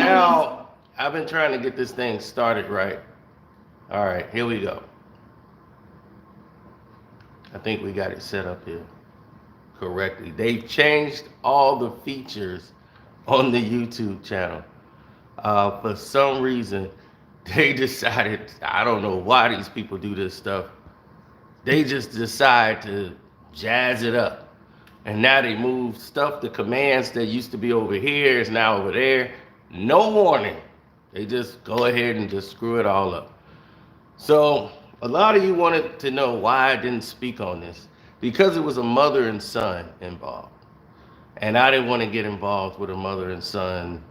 now I've been trying to get this thing started right. All right, here we go. I think we got it set up here correctly. They've changed all the features on the YouTube channel. For some reason, they decided, I don't know why these people do this stuff. They just decide to jazz it up. And now they move stuff, the commands that used to be over here is now over there. No warning. They just go ahead and just screw it all up. So a lot of you wanted to know why I didn't speak on this. Because it was a mother and son involved. And I didn't want to get involved with a mother and son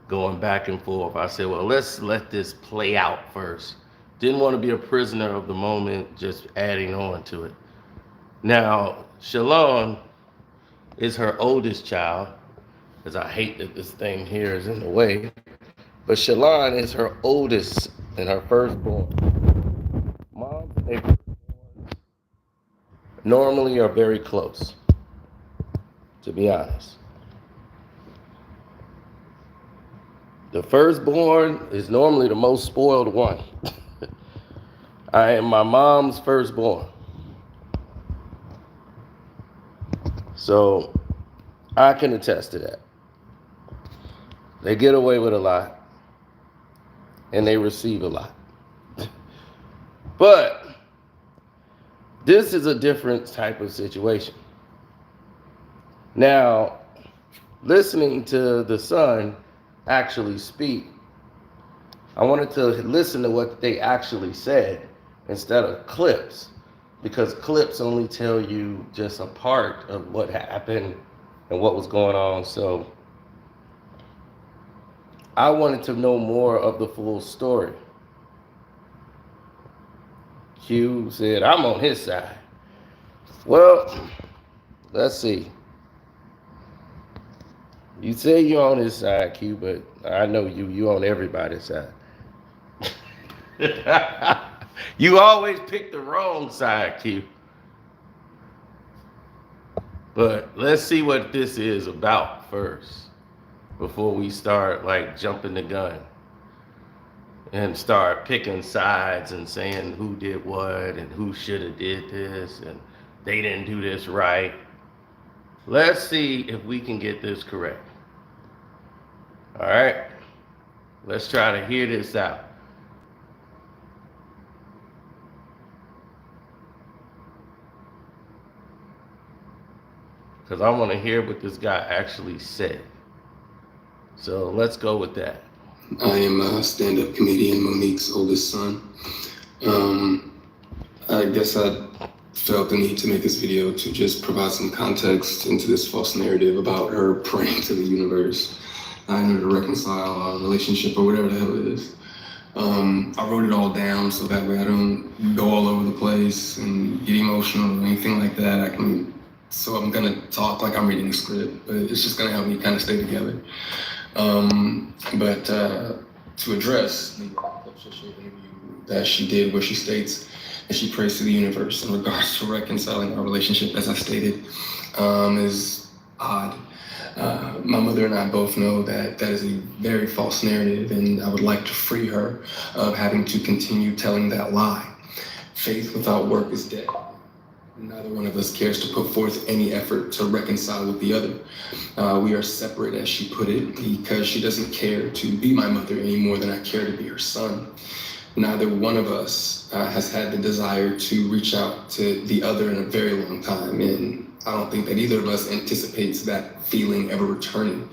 going back and forth. I said, well, let's let this play out first. Didn't want to be a prisoner of the moment, just adding on to it. Now, Shalon is her oldest child, because I hate that this thing here is in the way. But Shalon is her oldest and her firstborn. Moms and their firstborns normally are very close, to be honest. The firstborn is normally the most spoiled one. I am my mom's firstborn. So I can attest to that. They get away with a lot and they receive a lot. But this is a different type of situation. Now, listening to the son actually speak, I wanted to listen to what they actually said instead of clips, because clips only tell you just a part of what happened and what was going on. So I wanted to know more of the full story. Q said, I'm on his side. Well, let's see. You say you're on his side, Q, but I know you on everybody's side. You always pick the wrong side, Q. But let's see what this is about first, before we start like jumping the gun and start picking sides and saying who did what and who should have did this and they didn't do this right. Let's see if we can get this correct. All right, let's try to hear this out. Because I want to hear what this guy actually said. So let's go with that. I am a stand-up comedian, Monique's oldest son. I guess I felt the need to make this video to just provide some context into this false narrative about her praying to the universe in order to reconcile our relationship or whatever the hell it is. I wrote it all down so that way I don't go all over the place and get emotional or anything like that. So I'm gonna talk like I'm reading a script, but it's just gonna help me kind of stay together. But to address the interview that she did, where she states that she prays to the universe in regards to reconciling our relationship, as I stated, is odd. My mother and I both know that that is a very false narrative, and I would like to free her of having to continue telling that lie. Faith without work is dead. Neither one of us cares to put forth any effort to reconcile with the other. We are separate, as she put it, because she doesn't care to be my mother any more than I care to be her son. Neither one of us has had the desire to reach out to the other in a very long time, and I don't think that either of us anticipates that feeling ever returning.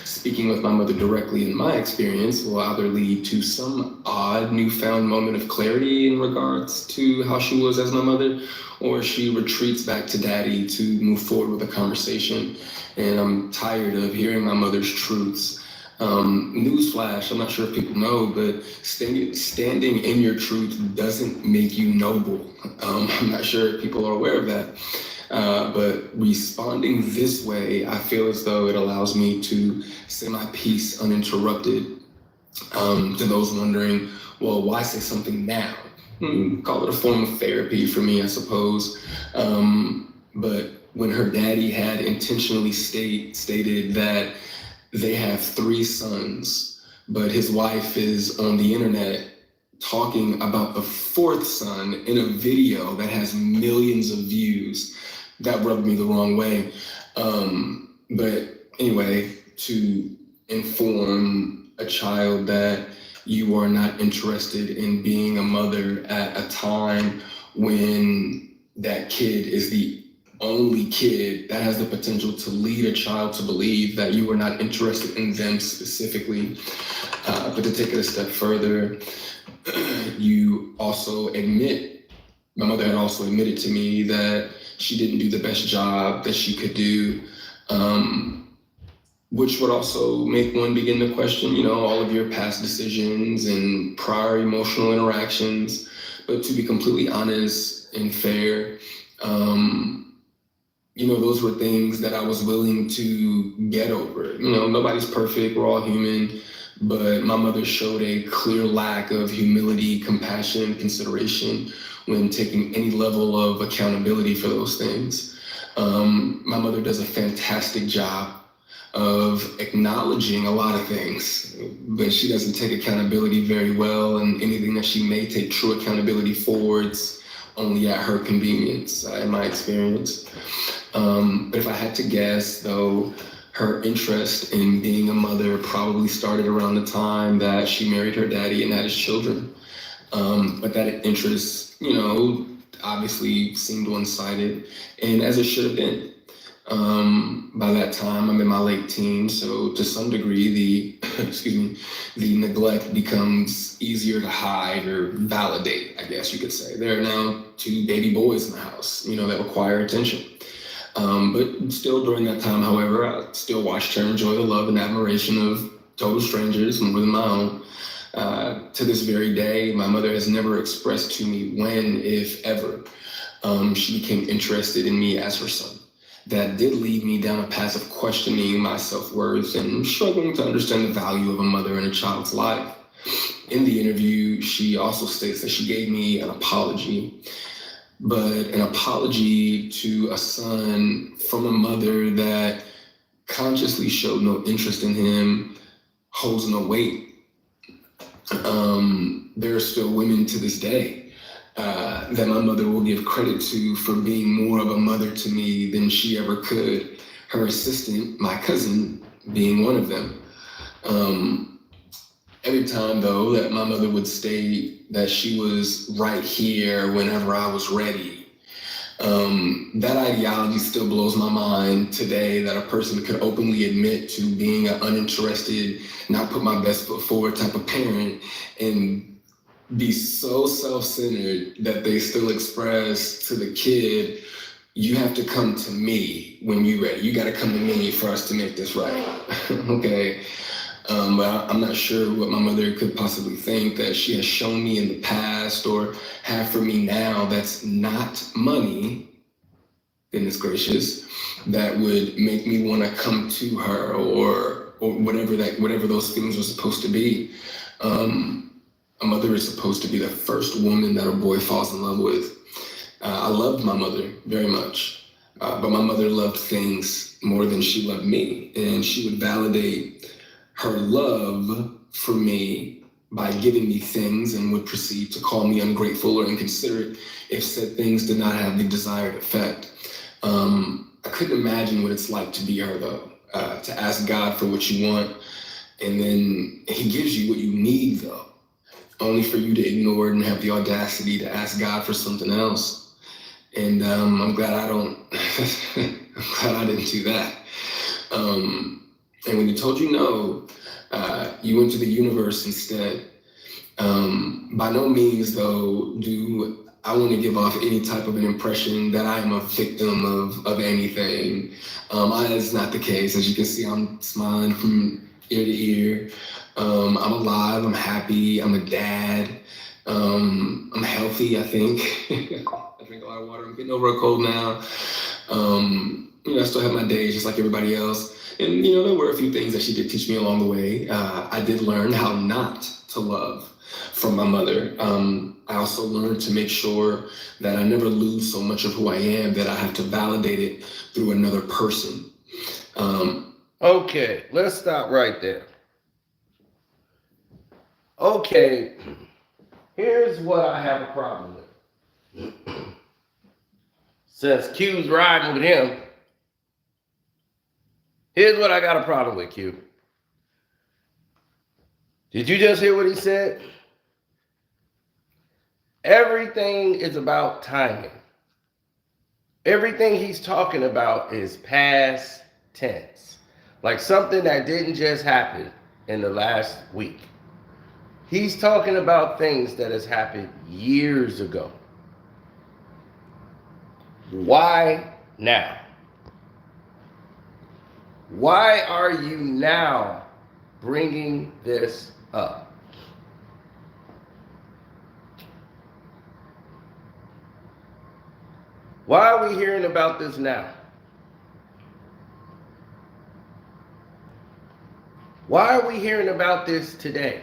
Speaking with my mother directly, in my experience, will either lead to some odd newfound moment of clarity in regards to how she was as my mother, or she retreats back to daddy to move forward with a conversation. And I'm tired of hearing my mother's truths. Newsflash, I'm not sure if people know, but standing in your truth doesn't make you noble. I'm not sure if people are aware of that. But responding this way, I feel as though it allows me to say my piece uninterrupted. To those wondering, well, why say something now? Call it a form of therapy for me, I suppose. But when her daddy had intentionally stated that they have 3 sons but his wife is on the internet talking about the fourth son in a video that has millions of views. That rubbed me the wrong way. But anyway, to inform a child that you are not interested in being a mother at a time when that kid is the only kid that has the potential to lead a child to believe that you are not interested in them specifically. But to take it a step further, you also admit, my mother had also admitted to me that she didn't do the best job that she could do, which would also make one begin to question, all of your past decisions and prior emotional interactions. But to be completely honest and fair, those were things that I was willing to get over. Nobody's perfect, we're all human, but my mother showed a clear lack of humility, compassion, consideration when taking any level of accountability for those things. My mother does a fantastic job of acknowledging a lot of things, but she doesn't take accountability very well, and anything that she may take true accountability for, it's only at her convenience, in my experience. But if I had to guess, though, her interest in being a mother probably started around the time that she married her daddy and had his children. But that interest, obviously seemed one-sided, and as it should have been. By that time, I'm in my late teens, so to some degree, the neglect becomes easier to hide or validate, I guess you could say. There are now 2 baby boys in the house, that require attention. But still during that time, however, I still watched her enjoy the love and admiration of total strangers more than my own. To this very day, my mother has never expressed to me when, if ever, she became interested in me as her son. That did lead me down a path of questioning my self-worth and struggling to understand the value of a mother in a child's life. In the interview, she also states that she gave me an apology, but an apology to a son from a mother that consciously showed no interest in him holds no weight. There are still women to this day that my mother will give credit to for being more of a mother to me than she ever could. Her assistant, my cousin, being one of them. Every time, though, that my mother would state that she was right here whenever I was ready, that ideology still blows my mind today, that a person could openly admit to being an uninterested, not put my best foot forward type of parent and be so self-centered that they still express to the kid, you have to come to me when you're ready. You got to come to me for us to make this right. Okay. But I'm not sure what my mother could possibly think that she has shown me in the past or have for me now that's not money, goodness gracious, that would make me want to come to her or whatever those things were supposed to be. A mother is supposed to be the first woman that a boy falls in love with. I loved my mother very much, but my mother loved things more than she loved me, and she would validate her love for me by giving me things and would proceed to call me ungrateful or inconsiderate if said things did not have the desired effect. I couldn't imagine what it's like to be her, though, to ask God for what you want, and then he gives you what you need, though, only for you to ignore it and have the audacity to ask God for something else. And I'm glad I don't, I'm glad I didn't do that. And when he told you no, you went to the universe instead. By no means, though, do I want to give off any type of an impression that I am a victim of anything. That is not the case. As you can see, I'm smiling from ear to ear. I'm alive, I'm happy, I'm a dad. I'm healthy, I think. I drink a lot of water, I'm getting over a cold now. I still have my days just like everybody else. And, there were a few things that she did teach me along the way. I did learn how not to love from my mother. I also learned to make sure that I never lose so much of who I am that I have to validate it through another person. Okay, let's stop right there. Okay, here's what I have a problem with. Since Q's riding with him, here's what I got a problem with, Q. Did you just hear what he said? Everything is about timing. Everything he's talking about is past tense. Like something that didn't just happen in the last week. He's talking about things that has happened years ago. Why now? Why are you now bringing this up? Why are we hearing about this now? Why are we hearing about this today?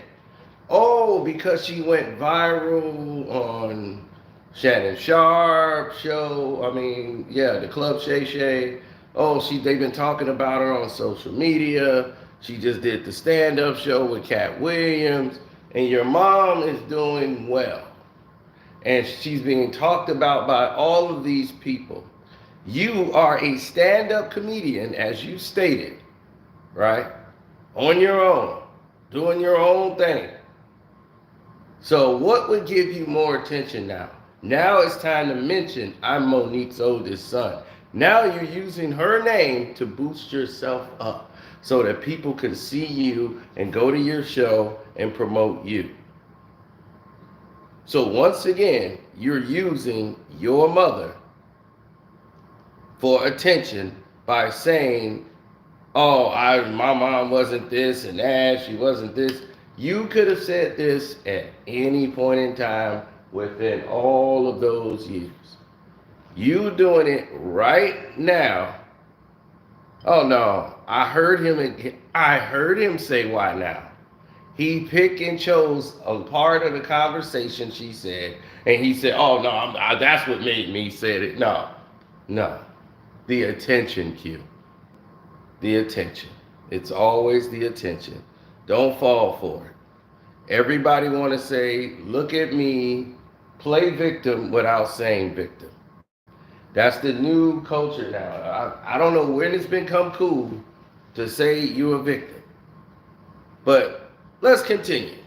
Oh, because she went viral on Shannon Sharp show. I mean, yeah, the Club Shay Shay. Oh, they've been talking about her on social media. She just did the stand-up show with Cat Williams. And your mom is doing well. And she's being talked about by all of these people. You are a stand-up comedian, as you stated, right? On your own, doing your own thing. So what would give you more attention now? Now it's time to mention I'm Monique's oldest son. Now you're using her name to boost yourself up so that people can see you and go to your show and promote you. So once again, you're using your mother for attention by saying, oh, my mom wasn't this and that, she wasn't this. You could have said this at any point in time within all of those years. You doing it right now. Oh no, I heard him say why now. He picked and chose a part of the conversation she said, and he said, oh no, that's what made me say it. No. The attention cue. The attention. It's always the attention. Don't fall for it. Everybody want to say, look at me, play victim without saying victim. That's the new culture now. I don't know when it's become cool to say you're a victim. But let's continue.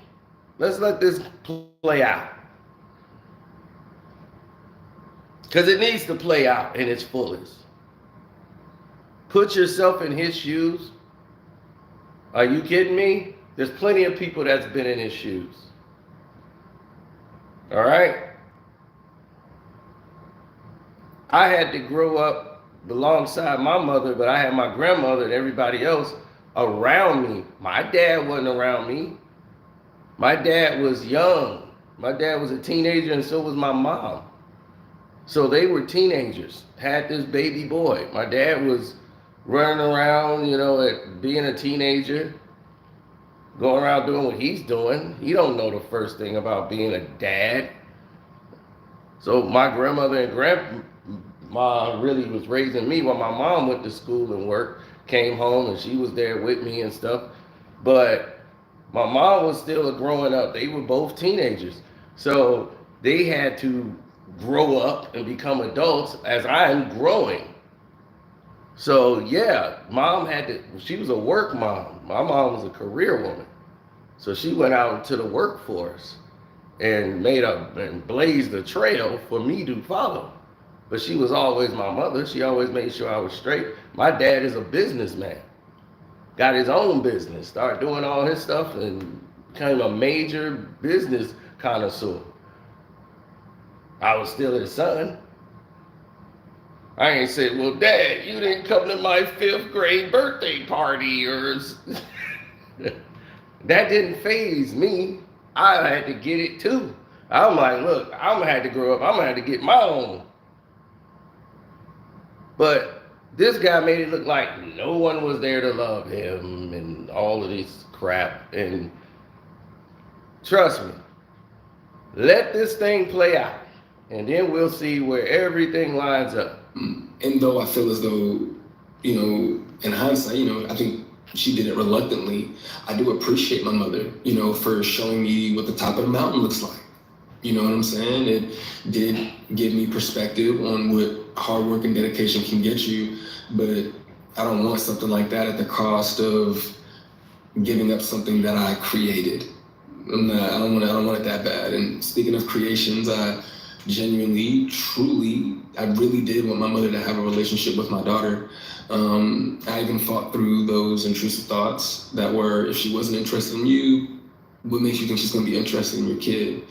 Let's let this play out. Because it needs to play out in its fullest. Put yourself in his shoes. Are you kidding me? There's plenty of people that's been in his shoes. All right? I had to grow up alongside my mother, but I had my grandmother and everybody else around me. My dad wasn't around me. My dad was young. My dad was a teenager, and so was my mom. So they were teenagers, had this baby boy. My dad was running around, at being a teenager, going around doing what he's doing. He don't know the first thing about being a dad. So my grandmother and grandma really was raising me while my mom went to school and worked, came home, and she was there with me and stuff. But my mom was still growing up. They were both teenagers. So they had to grow up and become adults as I'm growing. So yeah, mom she was a work mom. My mom was a career woman. So she went out into the workforce and blazed a trail for me to follow. But she was always my mother. She always made sure I was straight. My dad is a businessman. Got his own business, started doing all his stuff and became a major business connoisseur. I was still his son. I ain't said, well, Dad, you didn't come to my 5th grade birthday party That didn't faze me. I had to get it too. I'm like, look, I'm gonna have to grow up. I'm gonna have to get my own. But this guy made it look like no one was there to love him and all of this crap. And trust me, let this thing play out, and then we'll see where everything lines up. And though I feel as though, in hindsight, I think She did it reluctantly. I do appreciate my mother, for showing me what the top of the mountain looks like. You know what I'm saying? It did give me perspective on what hard work and dedication can get you, but I don't want something like that at the cost of giving up something that I created. I don't want it that bad. And speaking of creations, I genuinely, truly, I really did want my mother to have a relationship with my daughter. I even fought through those intrusive thoughts that were, if she wasn't interested in you, what makes you think she's going to be interested in your kid?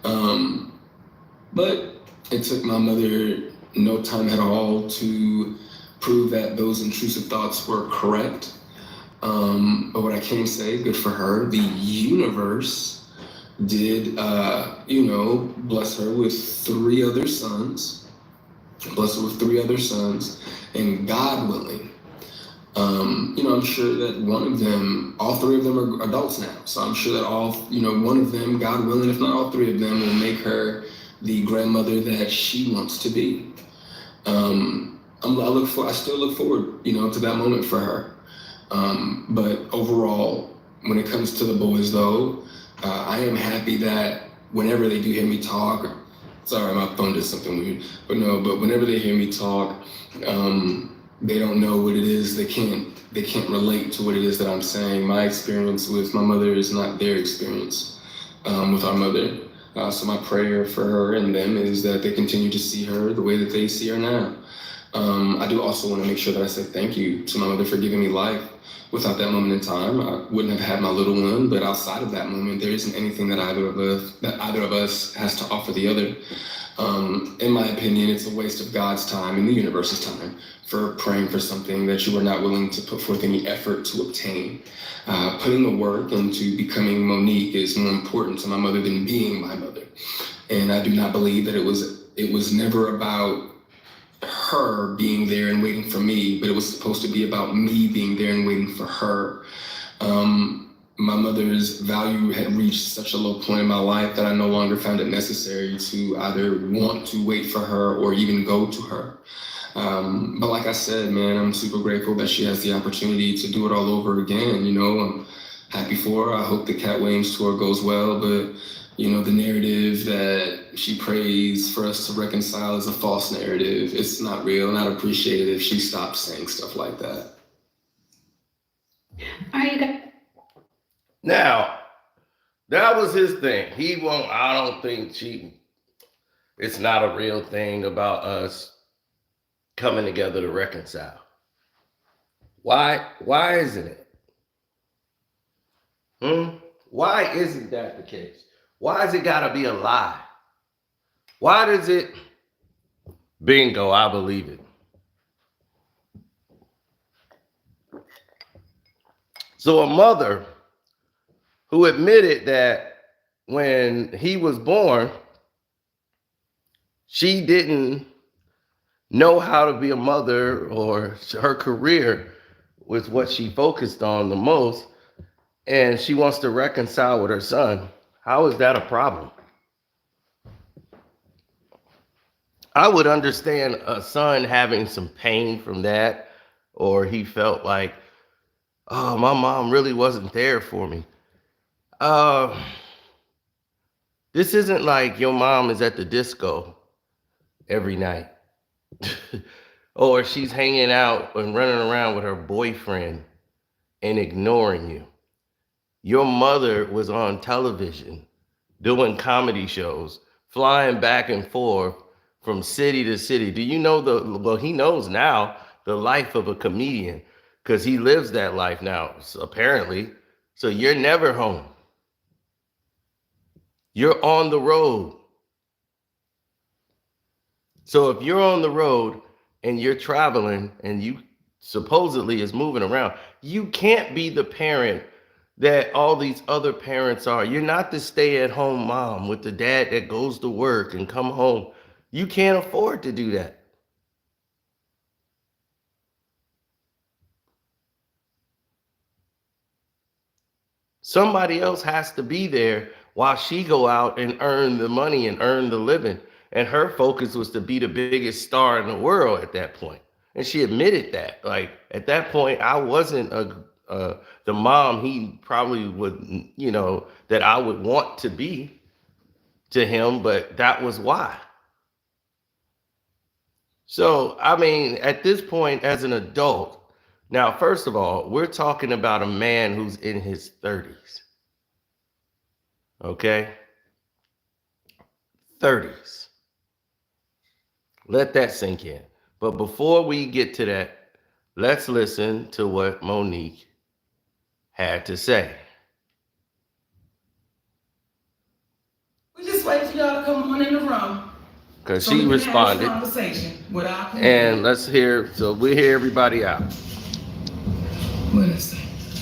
Um, but it took my mother no time at all to prove that those intrusive thoughts were correct. But what I can say, good for her, the universe did, bless her with three other sons, and God willing, I'm sure that one of them, all three of them are adults now. So I'm sure that one of them, God willing, if not all three of them, will make her the grandmother that she wants to be. I still look forward, to that moment for her. But overall, when it comes to the boys, though, I am happy that whenever they do hear me talk, sorry, my phone did something weird, but whenever they hear me talk, they don't know what it is. They can't relate to what it is that I'm saying. My experience with my mother is not their experience with our mother. So my prayer for her and them is that they continue to see her the way that they see her now. I do also want to make sure that I say thank you to my mother for giving me life. Without that moment in time, I wouldn't have had my little one. But outside of that moment, there isn't anything that either of us has to offer the other. In my opinion, it's a waste of God's time and the universe's time for praying for something that you were not willing to put forth any effort to obtain. Putting the work into becoming Monique is more important to my mother than being my mother. And I do not believe that it was never about her being there and waiting for me, but it was supposed to be about me being there and waiting for her. My mother's value had reached such a low point in my life that I no longer found it necessary to either want to wait for her or even go to her. But like I said, man, I'm super grateful that she has the opportunity to do it all over again. I'm happy for her. I hope the Cat Williams tour goes well, but the narrative that she prays for us to reconcile is a false narrative. It's not real, and I'd appreciate it if she stopped saying stuff like that. All right, you guys. Now, that was his thing. I don't think it's not a real thing about us coming together to reconcile. Why isn't it? Why isn't that the case? Why has it got to be a lie? Why does it? Bingo, I believe it. So a mother who admitted that when he was born, she didn't know how to be a mother, or her career was what she focused on the most, and she wants to reconcile with her son. How is that a problem? I would understand a son having some pain from that, or he felt like, oh, my mom really wasn't there for me. This isn't like your mom is at the disco every night, or she's hanging out and running around with her boyfriend and ignoring you. Your mother was on television doing comedy shows, flying back and forth from city to city. Do you know he knows now the life of a comedian, because he lives that life now, apparently. So you're never home. You're on the road. So if you're on the road and you're traveling and you supposedly is moving around, you can't be the parent that all these other parents are. You're not the stay-at-home mom with the dad that goes to work and come home. You can't afford to do that. Somebody else has to be there while she go out and earn the money and earn the living. And her focus was to be the biggest star in the world at that point. And she admitted that. Like, at that point, I wasn't the mom he probably would, that I would want to be to him, but that was why. So, I mean, at this point, as an adult, now, first of all, we're talking about a man who's in his 30s, okay? 30s. Let that sink in. But before we get to that, let's listen to what Monique had to say. We just wait for y'all to come on in the room. Because So she we can have this responded. conversation with our community. And let's hear, so we hear everybody out. What is it?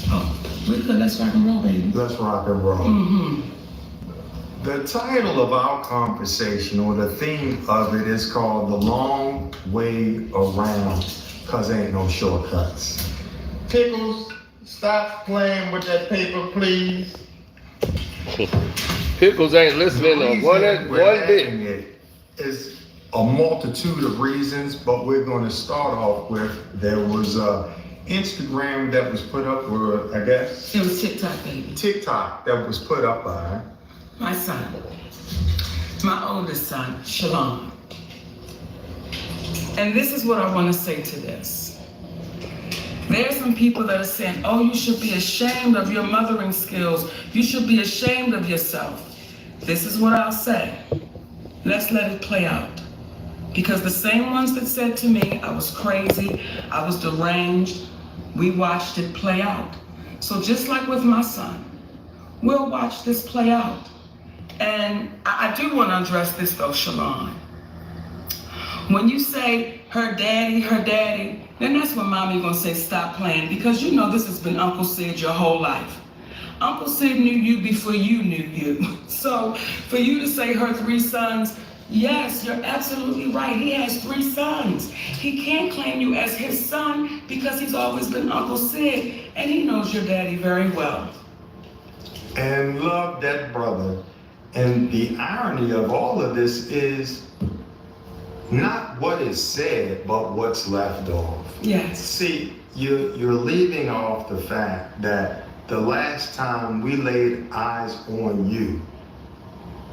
Oh, we could let's rock and roll, baby. Let's rock and roll. Mm-hmm. The title of our conversation, or the theme of it, is called The Long Way Around, because ain't no shortcuts. Pickles, stop playing with that paper, please. Pickles ain't listening to one bit. It is a multitude of reasons, but we're going to start off with, there was a Instagram that was put up, or I guess It was TikTok, baby. TikTok that was put up by My son. My oldest son, Shalom. And this is what I want to say to this. There are some people that are saying, oh, you should be ashamed of your mothering skills. You should be ashamed of yourself. This is what I'll say. Let's let it play out. Because the same ones that said to me, I was crazy, I was deranged, we watched it play out. So just like with my son, we'll watch this play out. And I do want to address this though, Shalon. When you say her daddy, then that's when mommy gonna say stop playing, because you know this has been Uncle Sid your whole life. Uncle Sid knew you before you knew you. So for you to say her 3 sons, yes, you're absolutely right. He has 3 sons. He can't claim you as his son because he's always been Uncle Sid, and he knows your daddy very well. and love that brother. And the irony of all of this is not what is said, but what's left off. Yes. See, you're leaving off the fact that the last time we laid eyes on you,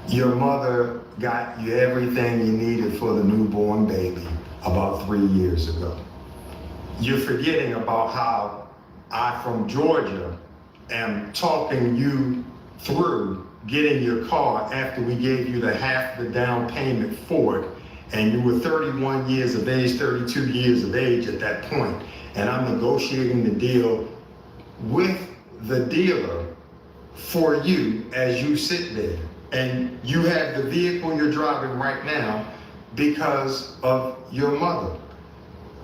your mother got you everything you needed for the newborn baby about 3 years ago. You're forgetting about how I, from Georgia, am talking you through getting your car after we gave you the half the down payment for it. And you were 31 years of age, 32 years of age at that point. And I'm negotiating the deal with the dealer for you as you sit there. And you have the vehicle you're driving right now because of your mother.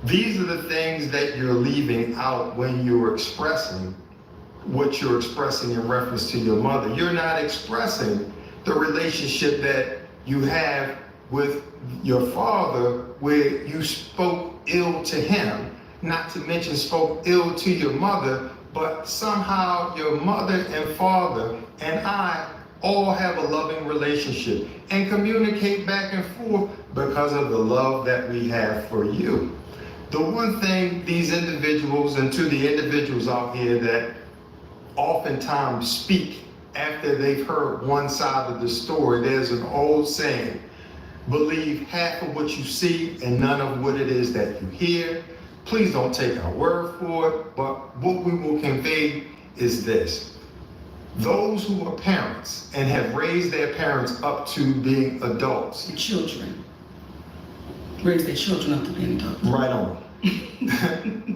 These are the things that you're leaving out when you're expressing what you're expressing in reference to your mother. You're not expressing the relationship that you have with your father, where you spoke ill to him, not to mention spoke ill to your mother, but somehow your mother and father and I all have a loving relationship and communicate back and forth because of the love that we have for you. The one thing these individuals, and to the individuals out here that oftentimes speak after they've heard one side of the story, there's an old saying, believe half of what you see and none of what it is that you hear. Please don't take our word for it, but what we will convey is this. Those who are parents and have raised their parents up to being adults. The children. Raise their children up to be adults. Right on.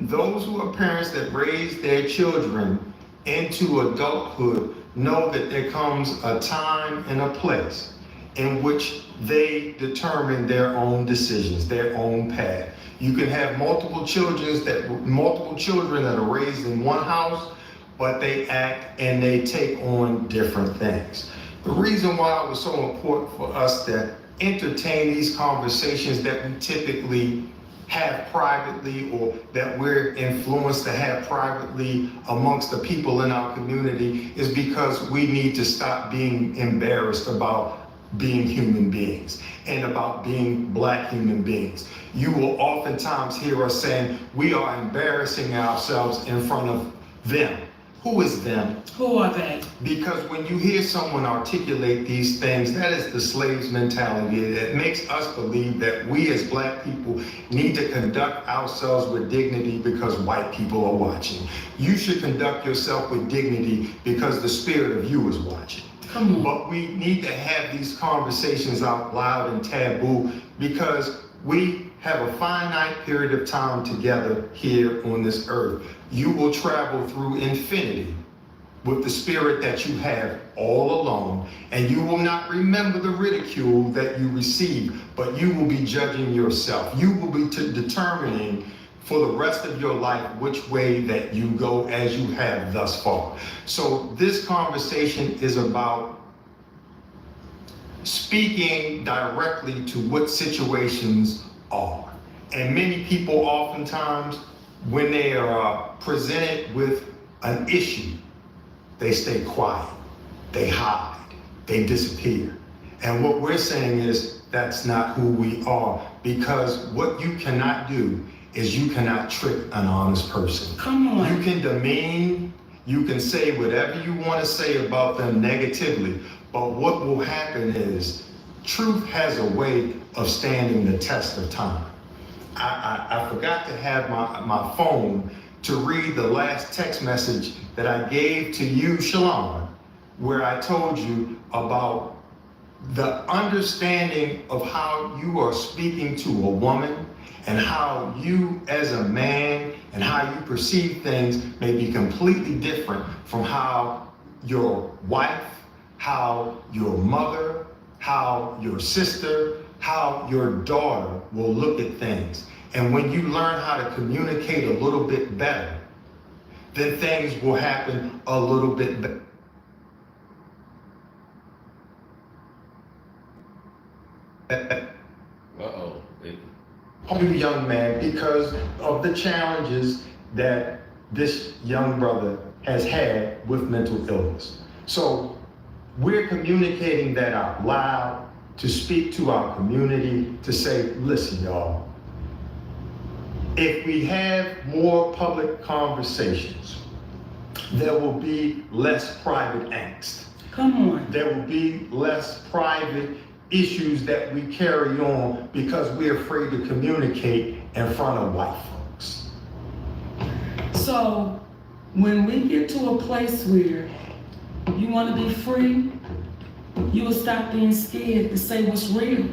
Those who are parents that raise their children into adulthood know that there comes a time and a place in which they determine their own decisions, their own path. You can have multiple children that are raised in one house, but they act and they take on different things. The reason why it was so important for us to entertain these conversations that we typically have privately, or that we're influenced to have privately amongst the people in our community, is because we need to stop being embarrassed about being human beings and about being Black human beings. You will oftentimes hear us saying we are embarrassing ourselves in front of Them. Who is them? Who are they? Because when you hear someone articulate these things, that is the slave's mentality. It makes us believe that we as black people need to conduct ourselves with dignity because white people are watching. You should conduct yourself with dignity because the spirit of you is watching. Come on. But we need to have these conversations out loud and taboo because we have a finite period of time together here on this earth. You will travel through infinity with the spirit that you have all alone, and you will not remember the ridicule that you receive, but you will be judging yourself. You will be determining for the rest of your life which way that you go as you have thus far. So this conversation is about speaking directly to what situations are. And many people oftentimes, when they are presented with an issue, they stay quiet, they hide, they disappear. And what we're saying is that's not who we are, because what you cannot do is you cannot trick an honest person. Come on. You can demean, you can say whatever you want to say about them negatively, but what will happen is truth has a way of standing the test of time. I forgot to have my phone to read the last text message that I gave to you, Shalon, where I told you about the understanding of how you are speaking to a woman and how you as a man and how you perceive things may be completely different from how your wife, how your mother, how your sister, how your daughter will look at things. And when you learn how to communicate a little bit better, then things will happen a little bit better. Uh-oh. You young man, because of the challenges that this young brother has had with mental illness. So we're communicating that out loud to speak to our community, to say, listen, y'all, if we have more public conversations, there will be less private angst. Come on. There will be less private issues that we carry on because we're afraid to communicate in front of white folks. So when we get to a place where you want to be free, you will stop being scared to say what's real.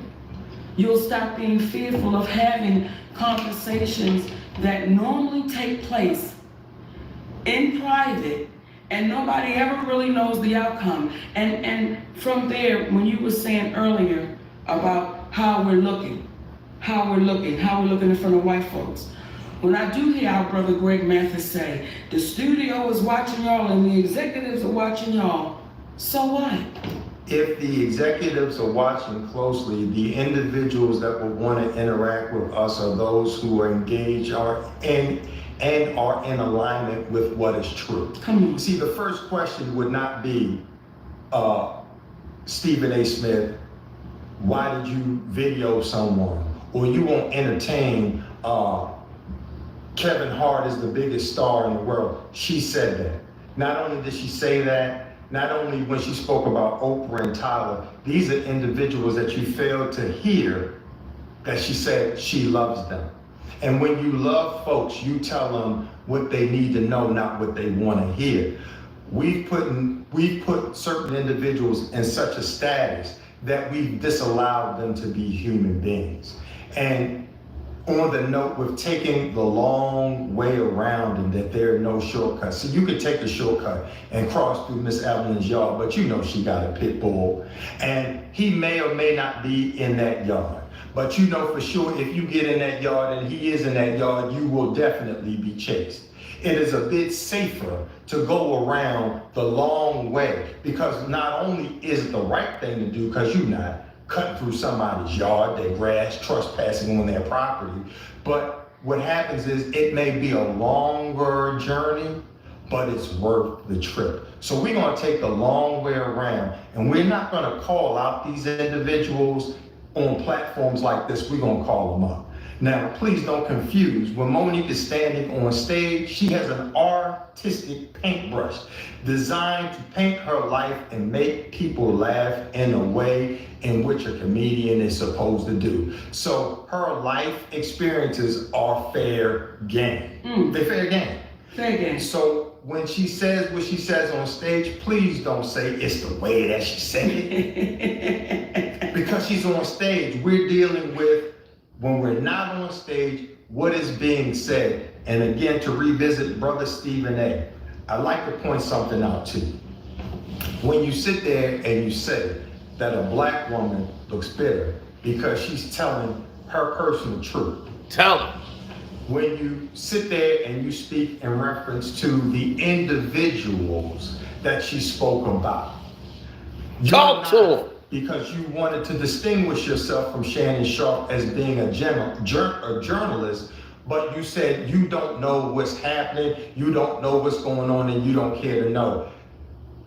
You'll stop being fearful of having conversations that normally take place in private and nobody ever really knows the outcome. And from there, when you were saying earlier about how we're looking in front of white folks, when I do hear our brother Greg Mathis say, the studio is watching y'all and the executives are watching y'all, so what? If the executives are watching closely, the individuals that will want to interact with us are those who are engaged and are in alignment with what is true. Come on. See, the first question would not be, Stephen A. Smith, why did you video someone? Or you won't entertain Kevin Hart is the biggest star in the world. She said that. Not only did she say that, not only when she spoke about Oprah and Tyler, these are individuals that you failed to hear that she said she loves them. And when you love folks, you tell them what they need to know, not what they want to hear. We've put certain individuals in such a status that we've disallowed them to be human beings. And on the note with taking the long way around and that there are no shortcuts. So you could take the shortcut and cross through Miss Evelyn's yard, but you know she got a pit bull. And he may or may not be in that yard. But you know for sure if you get in that yard and he is in that yard, you will definitely be chased. It is a bit safer to go around the long way because not only is it the right thing to do because you're not cutting through somebody's yard, their grass, trespassing on their property, but what happens is it may be a longer journey, but it's worth the trip. So we're gonna take the long way around and we're not gonna call out these individuals on platforms like this, we're gonna call them up. Now, please don't confuse. When Monique is standing on stage, she has an artistic paintbrush designed to paint her life and make people laugh in a way in which a comedian is supposed to do. So her life experiences are fair game. They're fair game. Fair game. So when she says what she says on stage, please don't say it's the way that she said it. Because she's on stage, we're dealing with, when we're not on stage, what is being said. And again, to revisit Brother Stephen A., I'd like to point something out to you. When you sit there and you say that a black woman looks bitter because she's telling her personal truth. Tell them. When you sit there and you speak in reference to the individuals that she spoke about. Talk to them. Because you wanted to distinguish yourself from Shannon Sharp as being a journalist, but you said you don't know what's happening, you don't know what's going on, and you don't care to know.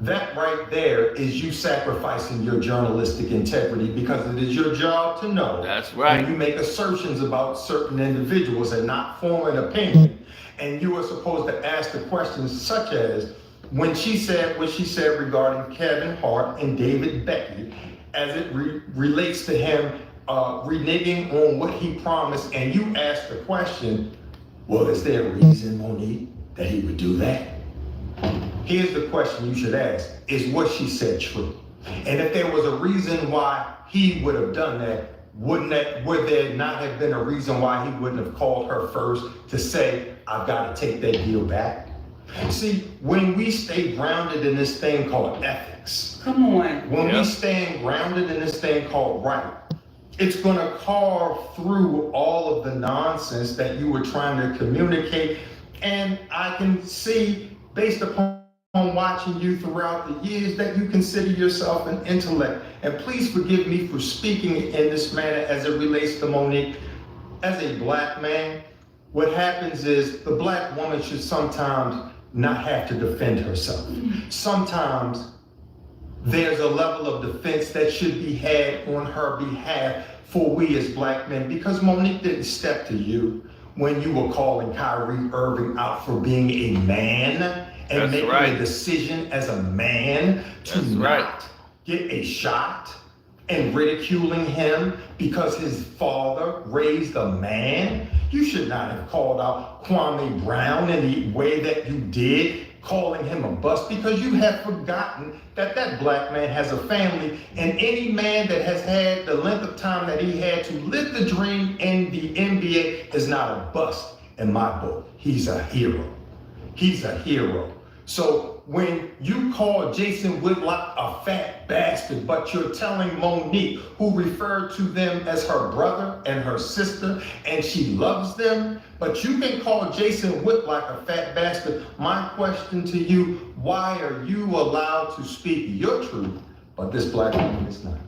That right there is you sacrificing your journalistic integrity, because it is your job to know. That's right. When you make assertions about certain individuals and not form an opinion, and you are supposed to ask the questions such as, when she said what she said regarding Kevin Hart and David Becky, as it relates to him reneging on what he promised, and you ask the question, well, is there a reason, Monique, that he would do that? Here's the question you should ask, is what she said true? And if there was a reason why he would have done that, would there not have been a reason why he wouldn't have called her first to say, I've got to take that deal back? See, when we stay grounded in this thing called ethics, come on. When we stand grounded in this thing called right, it's going to carve through all of the nonsense that you were trying to communicate. And I can see, based upon watching you throughout the years, that you consider yourself an intellect. And please forgive me for speaking in this manner as it relates to Monique. As a black man, what happens is the black woman should sometimes not have to defend herself. Sometimes there's a level of defense that should be had on her behalf for we as black men, because Monique didn't step to you when you were calling Kyrie Irving out for being a man and making a decision as a man to not get a shot, and ridiculing him because his father raised a man. You should not have called out Kwame Brown in the way that you did, calling him a bust, because you have forgotten that that black man has a family, and any man that has had the length of time that he had to live the dream in the NBA is not a bust in my book. He's a hero. He's a hero. So when you call Jason Whitlock a fat bastard, but you're telling Monique, who referred to them as her brother and her sister, and she loves them, but you can call Jason Whitlock a fat bastard. My question to you, why are you allowed to speak your truth, but this black woman is not?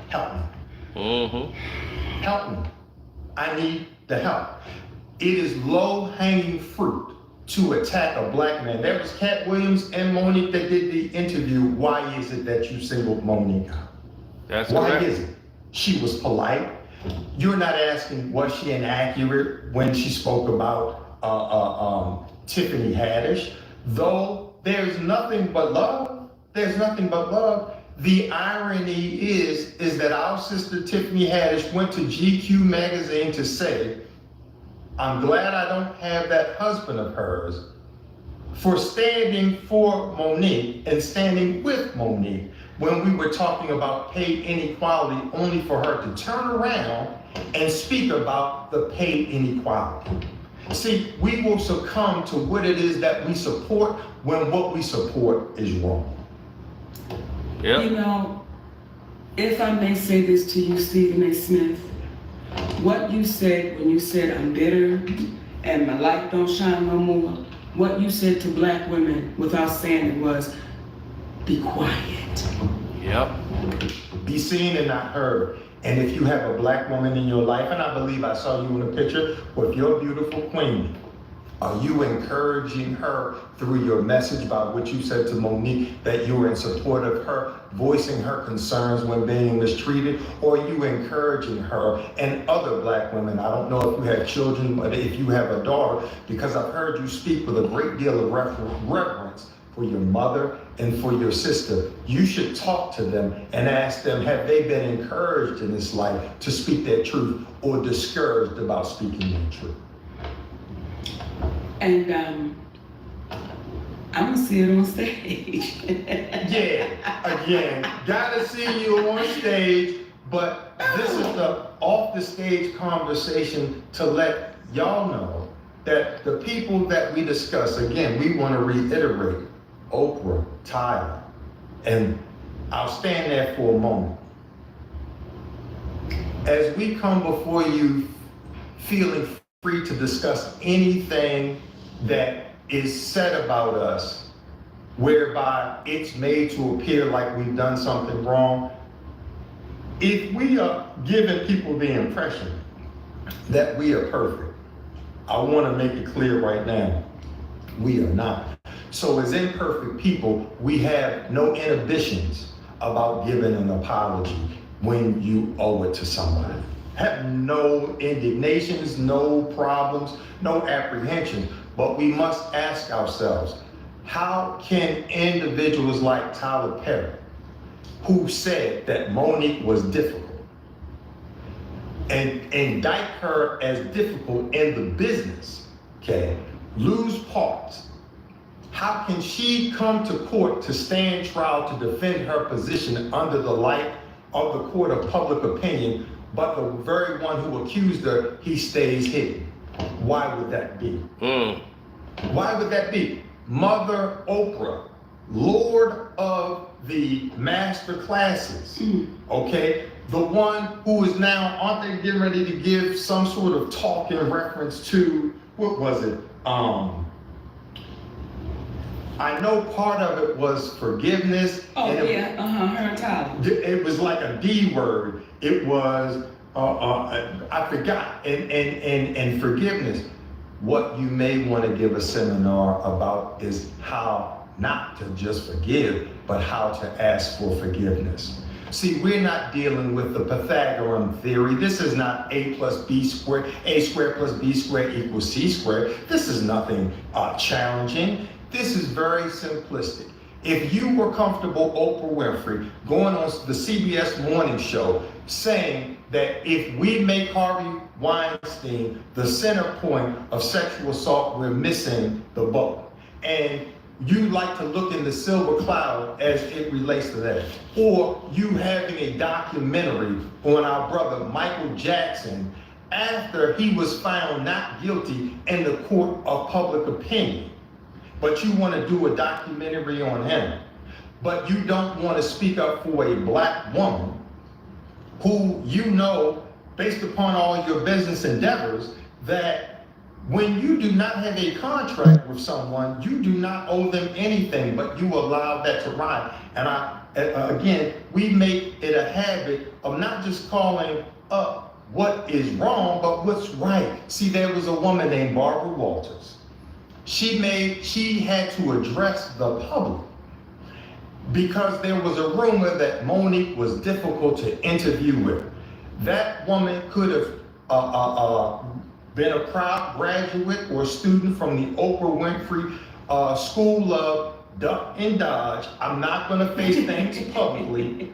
Help me. Help me. I need the help. It is low-hanging fruit to attack a black man. That was Cat Williams and Monique that did the interview. Why is it that you singled Monique out? That's Why correct. is it? She was polite. You're not asking, was she inaccurate when she spoke about Tiffany Haddish? Though there's nothing but love. There's nothing but love. The irony is that our sister Tiffany Haddish went to GQ magazine to say, I'm glad I don't have that husband of hers, for standing for Monique and standing with Monique when we were talking about pay inequality, only for her to turn around and speak about the pay inequality. See, we will succumb to what it is that we support when what we support is wrong. Yep. You know, if I may say this to you, Stephen A. Smith, what you said when you said I'm bitter and my light don't shine no more, what you said to black women without saying it was, be quiet. Yep. Be seen and not heard. And if you have a black woman in your life, and I believe I saw you in a picture with your beautiful queen, Are you encouraging her through your message about what you said to Monique, that you were in support of her, voicing her concerns when being mistreated? Or are you encouraging her and other black women? I don't know if you have children, but if you have a daughter, because I've heard you speak with a great deal of reverence for your mother and for your sister. You should talk to them and ask them, have they been encouraged in this life to speak their truth or discouraged about speaking their truth? And I'm gonna see it on stage. Yeah, again, gotta see you on stage, but this is the off the stage conversation to let y'all know that the people that we discuss, again, we want to reiterate Oprah, Tyler, and I'll stand there for a moment. As we come before you feeling free to discuss anything that is said about us, whereby it's made to appear like we've done something wrong, if we are giving people the impression that we are perfect, I want to make it clear right now, we are not. So as imperfect people, we have no inhibitions about giving an apology when you owe it to somebody. Have no indignations, no problems, no apprehensions, but we must ask ourselves, how can individuals like Tyler Perry, who said that Monique was difficult, and indict her as difficult in the business, okay, lose parts? How can she come to court to stand trial to defend her position under the light of the court of public opinion, but the very one who accused her, he stays hidden? Why would that be? Why would that be? Mother Oprah, Lord of the master classes, okay? The one who is now, aren't they getting ready to give some sort of talk in reference to, what was it? I know part of it was forgiveness. Oh, yeah, her and Tyler. It was like a D word. It was, I forgot, and forgiveness. What you may want to give a seminar about is how not to just forgive, but how to ask for forgiveness. See, we're not dealing with the Pythagorean theory. This is not A plus B squared, A squared plus B squared equals C squared. This is nothing challenging. This is very simplistic. If you were comfortable, Oprah Winfrey, going on the CBS morning show saying that if we make Harvey Weinstein the center point of sexual assault, we're missing the boat. And you like to look in the silver cloud as it relates to that. Or you having a documentary on our brother Michael Jackson after he was found not guilty in the court of public opinion. But you want to do a documentary on him. But you don't want to speak up for a black woman who you know, based upon all your business endeavors, that when you do not have a contract with someone, you do not owe them anything, but you allow that to ride. And again, we make it a habit of not just calling up what is wrong, but what's right. See, there was a woman named Barbara Walters. She had to address the public because there was a rumor that Monique was difficult to interview with. That woman could have been a proud graduate or student from the Oprah Winfrey School of Duck and Dodge. I'm not going to face things publicly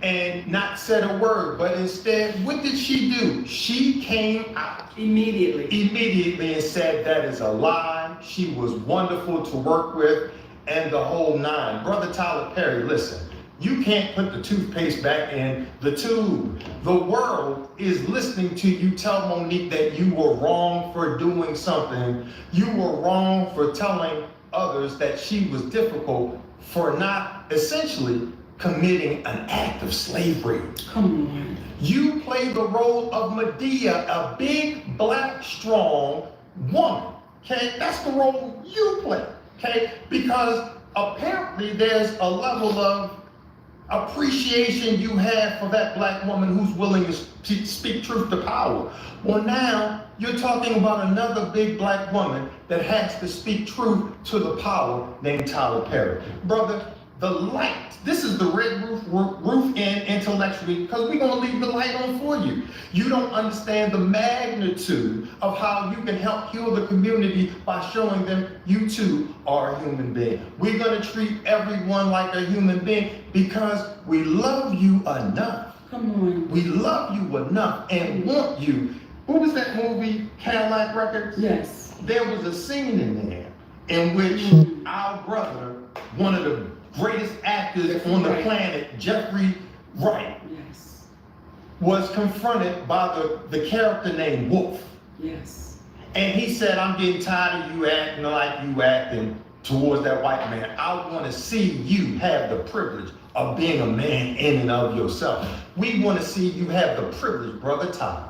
and not said a word, but instead, what did she do? She came out immediately and said that is a lie. She was wonderful to work with and the whole nine. Brother Tyler Perry, listen, you can't put the toothpaste back in the tube. The world is listening to you tell Monique that you were wrong for doing something. You were wrong for telling others that she was difficult for not essentially committing an act of slavery. Come on. You play the role of Medea, a big, black, strong woman. Okay, that's the role you play. Okay, because apparently there's a level of appreciation you have for that black woman who's willing to speak truth to power. Well, now You're talking about another big black woman that has to speak truth to the power named Tyler Perry. Brother, the light, this is the red roof in intellectually, because we're going to leave the light on for you. You don't understand the magnitude of how you can help heal the community by showing them you too are a human being. We're going to treat everyone like a human being because we love you enough. Come on. We love you enough and want you. What was that movie, Cadillac Records? Yes. There was a scene in there in which our brother, one of the greatest actors on the planet, Jeffrey Wright, Yes. was confronted by the character named Wolf. Yes. And he said, I'm getting tired of you acting like you acting towards that white man. I want to see you have the privilege of being a man in and of yourself. We want to see you have the privilege, Brother Tyler,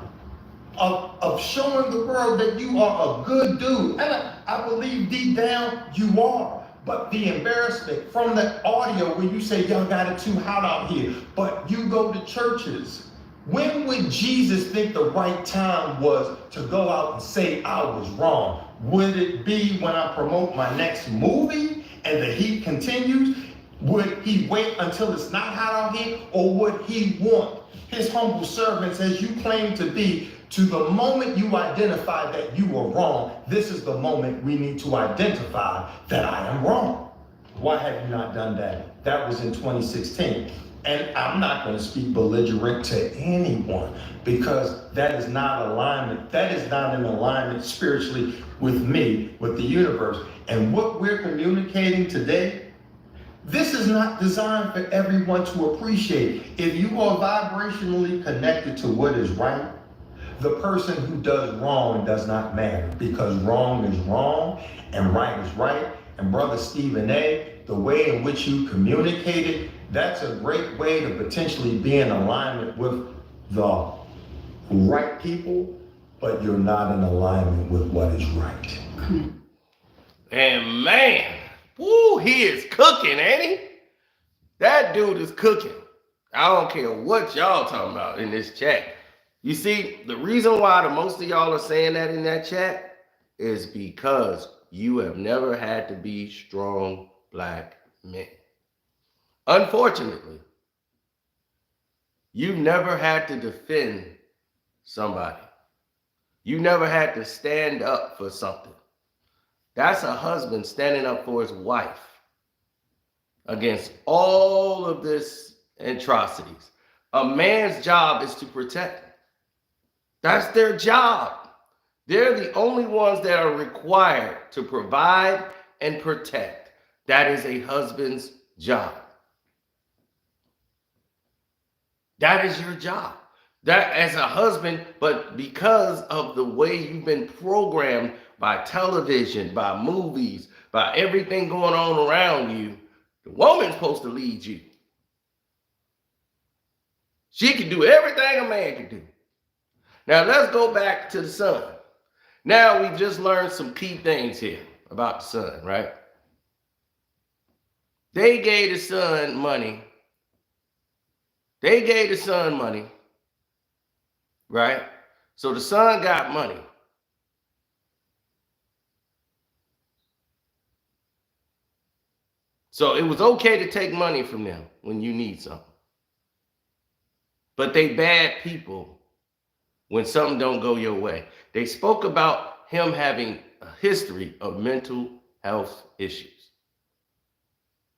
of showing the world that you are a good dude. And I believe deep down you are. But the embarrassment from the audio where you say, y'all got it too hot out here, but you go to churches. When would Jesus think the right time was to go out and say I was wrong? Would it be when I promote my next movie and the heat continues? Would he wait until it's not hot out here? Or would he want his humble servants, as you claim to be, to the moment you identify that you were wrong, this is the moment we need to identify that I am wrong. Why have you not done that? That was in 2016. And I'm not going to speak belligerent to anyone because that is not alignment. That is not in alignment spiritually with me, with the universe. And what we're communicating today, this is not designed for everyone to appreciate. If you are vibrationally connected to what is right, the person who does wrong does not matter because wrong is wrong and right is right. And Brother Stephen A., the way in which you communicated, that's a great way to potentially be in alignment with the right people, but you're not in alignment with what is right. And man, woo, he is cooking, ain't he? That dude is cooking. I don't care what y'all talking about in this chat. You see, the reason why the most of y'all are saying that in that chat is because you have never had to be strong black men. Unfortunately, you've never had to defend somebody. You never had to stand up for something. That's a husband standing up for his wife against all of this atrocities. A man's job is to protect. That's their job. They're the only ones that are required to provide and protect. That is a husband's job. That is your job. That as a husband, but because of the way you've been programmed by television, by movies, by everything going on around you, the woman's supposed to lead you. She can do everything a man can do. Now let's go back to the son. Now we've just learned some key things here about the son, right? They gave the son money. Right? So the son got money. So it was okay to take money from them when you need something. But they bad people when something don't go your way. They spoke about him having a history of mental health issues.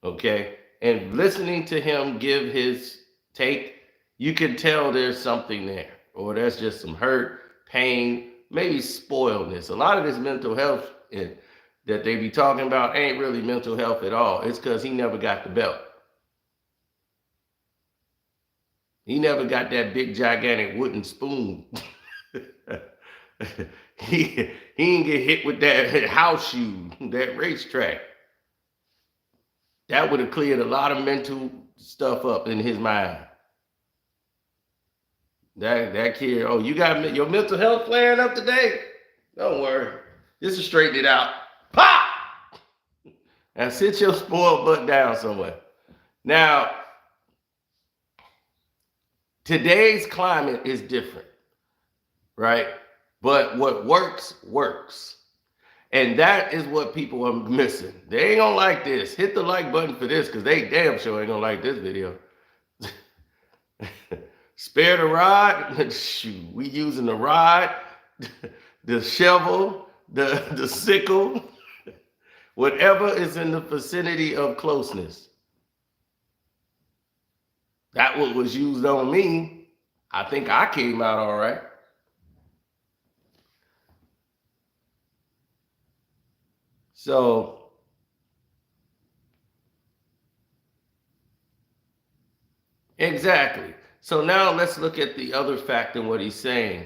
Okay? And listening to him give his take, you can tell there's something there. Or there's just some hurt, pain, maybe spoiledness. A lot of this mental health that they be talking about ain't really mental health at all. It's because he never got the belt. He never got that big, gigantic wooden spoon. he didn't get hit with that house shoe, that racetrack. That would have cleared a lot of mental stuff up in his mind. That kid, oh, you got your mental health flaring up today? Don't worry. Just to straighten it out. Pop! And sit your spoiled butt down somewhere. Now, today's climate is different, right? But what works, works. And that is what people are missing. They ain't gonna like this. Hit the like button for this, because they damn sure ain't gonna like this video. Spare the rod. Shoot, we using the rod, the shovel, the sickle, whatever is in the vicinity of closeness. That what was used on me. I think I came out all right. So exactly. So now let's look at the other fact in what he's saying.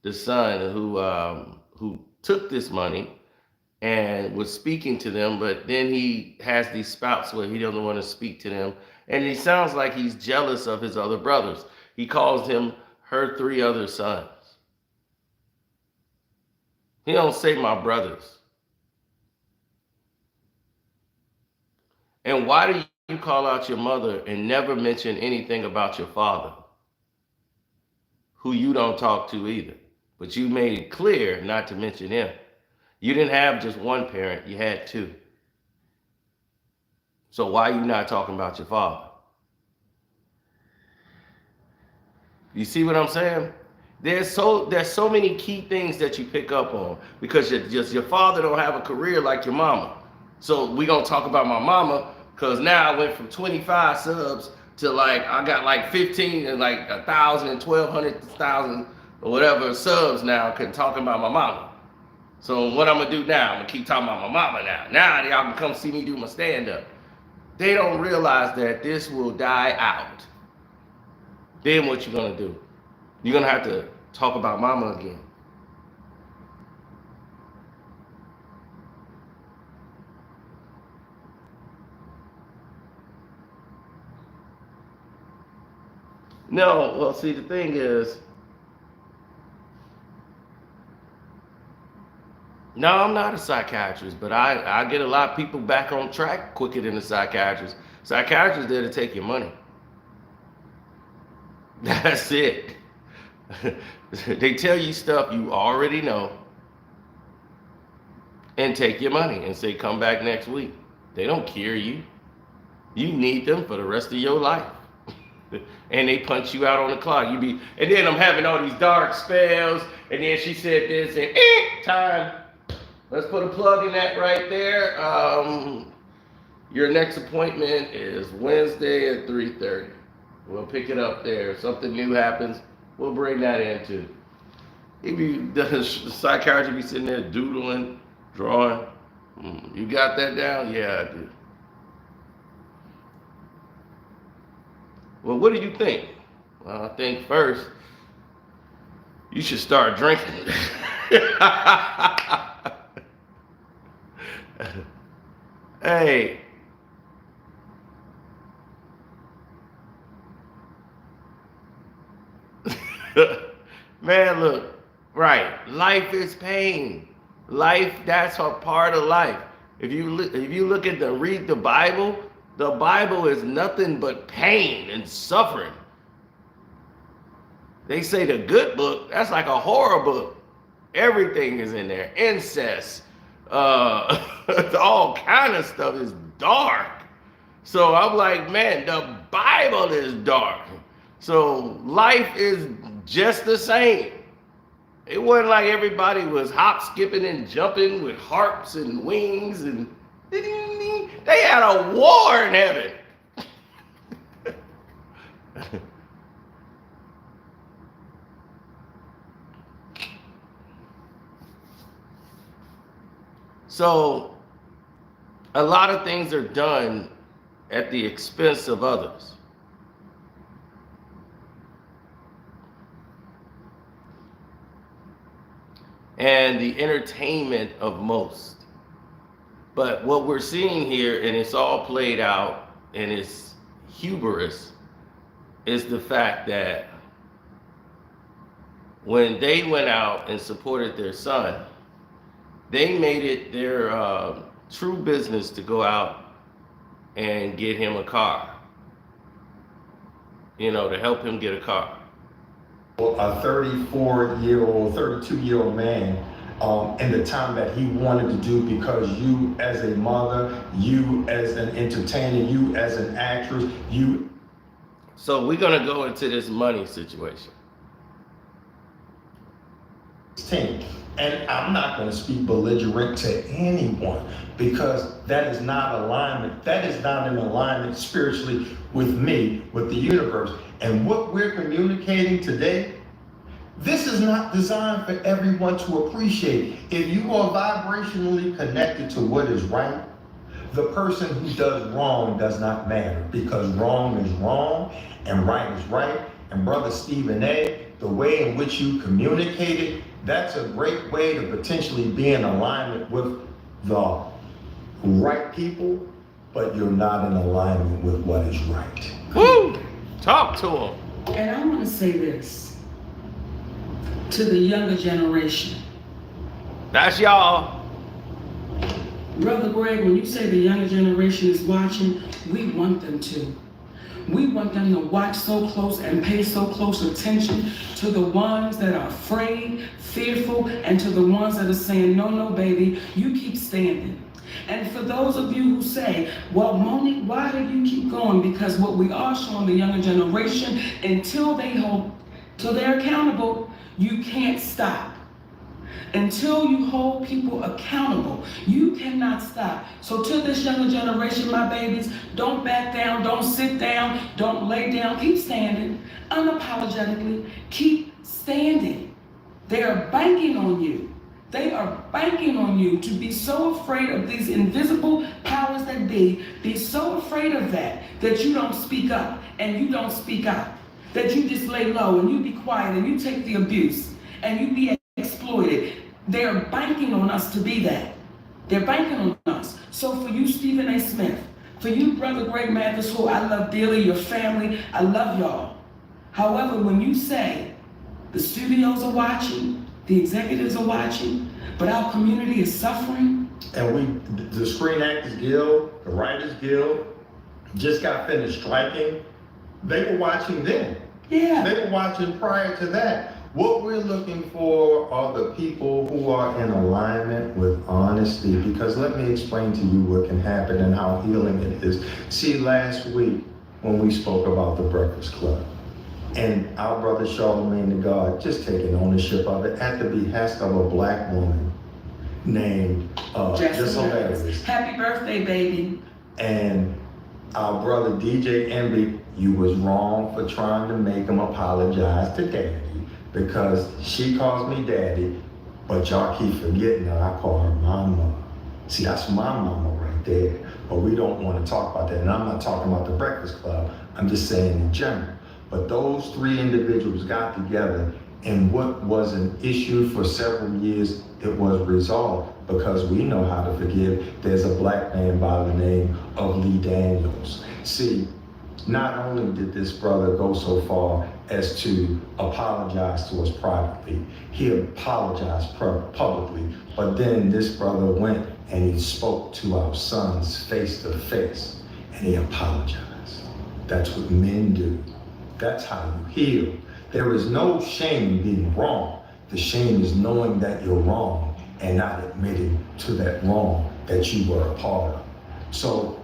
The son who took this money and was speaking to them, but then he has these spouts where he doesn't want to speak to them, and he sounds like he's jealous of his other brothers. He calls him her 3 other sons. He don't say my brothers. And why do you call out your mother and never mention anything about your father, who you don't talk to either? But you made it clear not to mention him. You didn't have just one parent, you had 2. So why are you not talking about your father? You see what I'm saying? There's so many key things that you pick up on, because your father don't have a career like your mama. So we gonna talk about my mama, because now I went from 25 subs to like I got like 15 and like 1,000 and 1,200 thousand or whatever subs now, talking about my mama. So what I'm gonna do now? I'm gonna keep talking about my mama now. Now y'all can come see me do my stand-up. They don't realize that this will die out. Then what you gonna do? You're gonna have to talk about mama again. No, well, see, the thing is, no, I'm not a psychiatrist, but I get a lot of people back on track quicker than a psychiatrist. Psychiatrists there to take your money. That's it. They tell you stuff you already know and take your money and say, come back next week. They don't cure you. You need them for the rest of your life. And they punch you out on the clock. And then I'm having all these dark spells, and then she said this, and time. Let's put a plug in that right there. Your next appointment is Wednesday at 3:30. We'll pick it up there. If something new happens, we'll bring that in too. The psychiatrist be sitting there doodling, drawing. You got that down? Yeah, I do. Well, what do you think? Well, I think first, you should start drinking. Hey. Man, look, right. Life is pain. Life, that's a part of life. If you look at read the Bible is nothing but pain and suffering. They say the good book, that's like a horror book. Everything is in there. Incest, all kind of stuff is dark. So I'm like, man, the Bible is dark. So life is just the same. It wasn't like everybody was hop, skipping, and jumping with harps and wings, and they had a war in heaven. So a lot of things are done at the expense of others. And the entertainment of most. But what we're seeing here, and it's all played out, and it's hubris, is the fact that when they went out and supported their son, they made it their true business to go out and get him a car, to help him get a car. a 34-year-old, 32-year-old man in the time that he wanted to do because you as a mother, you as an entertainer, you as an actress, you. So we're gonna go into this money situation. And I'm not going to speak belligerent to anyone because that is not alignment. That is not in alignment spiritually with me, with the universe. And what we're communicating today, this is not designed for everyone to appreciate. If you are vibrationally connected to what is right, the person who does wrong does not matter because wrong is wrong and right is right. And Brother Stephen A., the way in which you communicated, that's a great way to potentially be in alignment with the right people, but you're not in alignment with what is right. Woo! Talk to him. And I want to say this to the younger generation. That's y'all. Brother Greg, when you say the younger generation is watching, we want them to. We want them to watch so close and pay so close attention to the ones that are afraid, fearful, and to the ones that are saying, no, no, baby, you keep standing. And for those of you who say, well, Monique, why do you keep going? Because what we are showing the younger generation, till they're accountable, you can't stop. Until you hold people accountable, you cannot stop. So to this younger generation, my babies, don't back down, don't sit down, don't lay down, keep standing, unapologetically, keep standing. They are banking on you. They are banking on you to be so afraid of these invisible powers that be so afraid of that you don't speak up and you don't speak out, that you just lay low and you be quiet and you take the abuse and you be exploited. They're banking on us to be that. They're banking on us. So for you, Stephen A. Smith, for you, Brother Greg Mathis, who I love dearly, your family, I love y'all. However, when you say the studios are watching, the executives are watching, but our community is suffering. And the Screen Actors Guild, the Writers Guild, just got finished striking. They were watching then. Yeah. They were watching prior to that. What we're looking for are the people who are in alignment with honesty, because let me explain to you what can happen and how healing it is. See, last week when we spoke about the Breakfast Club, and our brother Charlemagne the God just taking ownership of it at the behest of a black woman named Just Hilarious. Happy birthday, baby. And our brother DJ Envy, you was wrong for trying to make him apologize to Daddy, because she calls me Daddy, but y'all keep forgetting that I call her Mama. See, that's my mama right there. But we don't want to talk about that. And I'm not talking about the Breakfast Club. I'm just saying in general. But those three individuals got together, and what was an issue for several years, it was resolved because we know how to forgive. There's a black man by the name of Lee Daniels. See, not only did this brother go so far as to apologize to us privately, he apologized publicly, but then this brother went and he spoke to our sons face to face and he apologized. That's what men do. That's how you heal. There is no shame in being wrong. The shame is knowing that you're wrong and not admitting to that wrong that you were a part of. So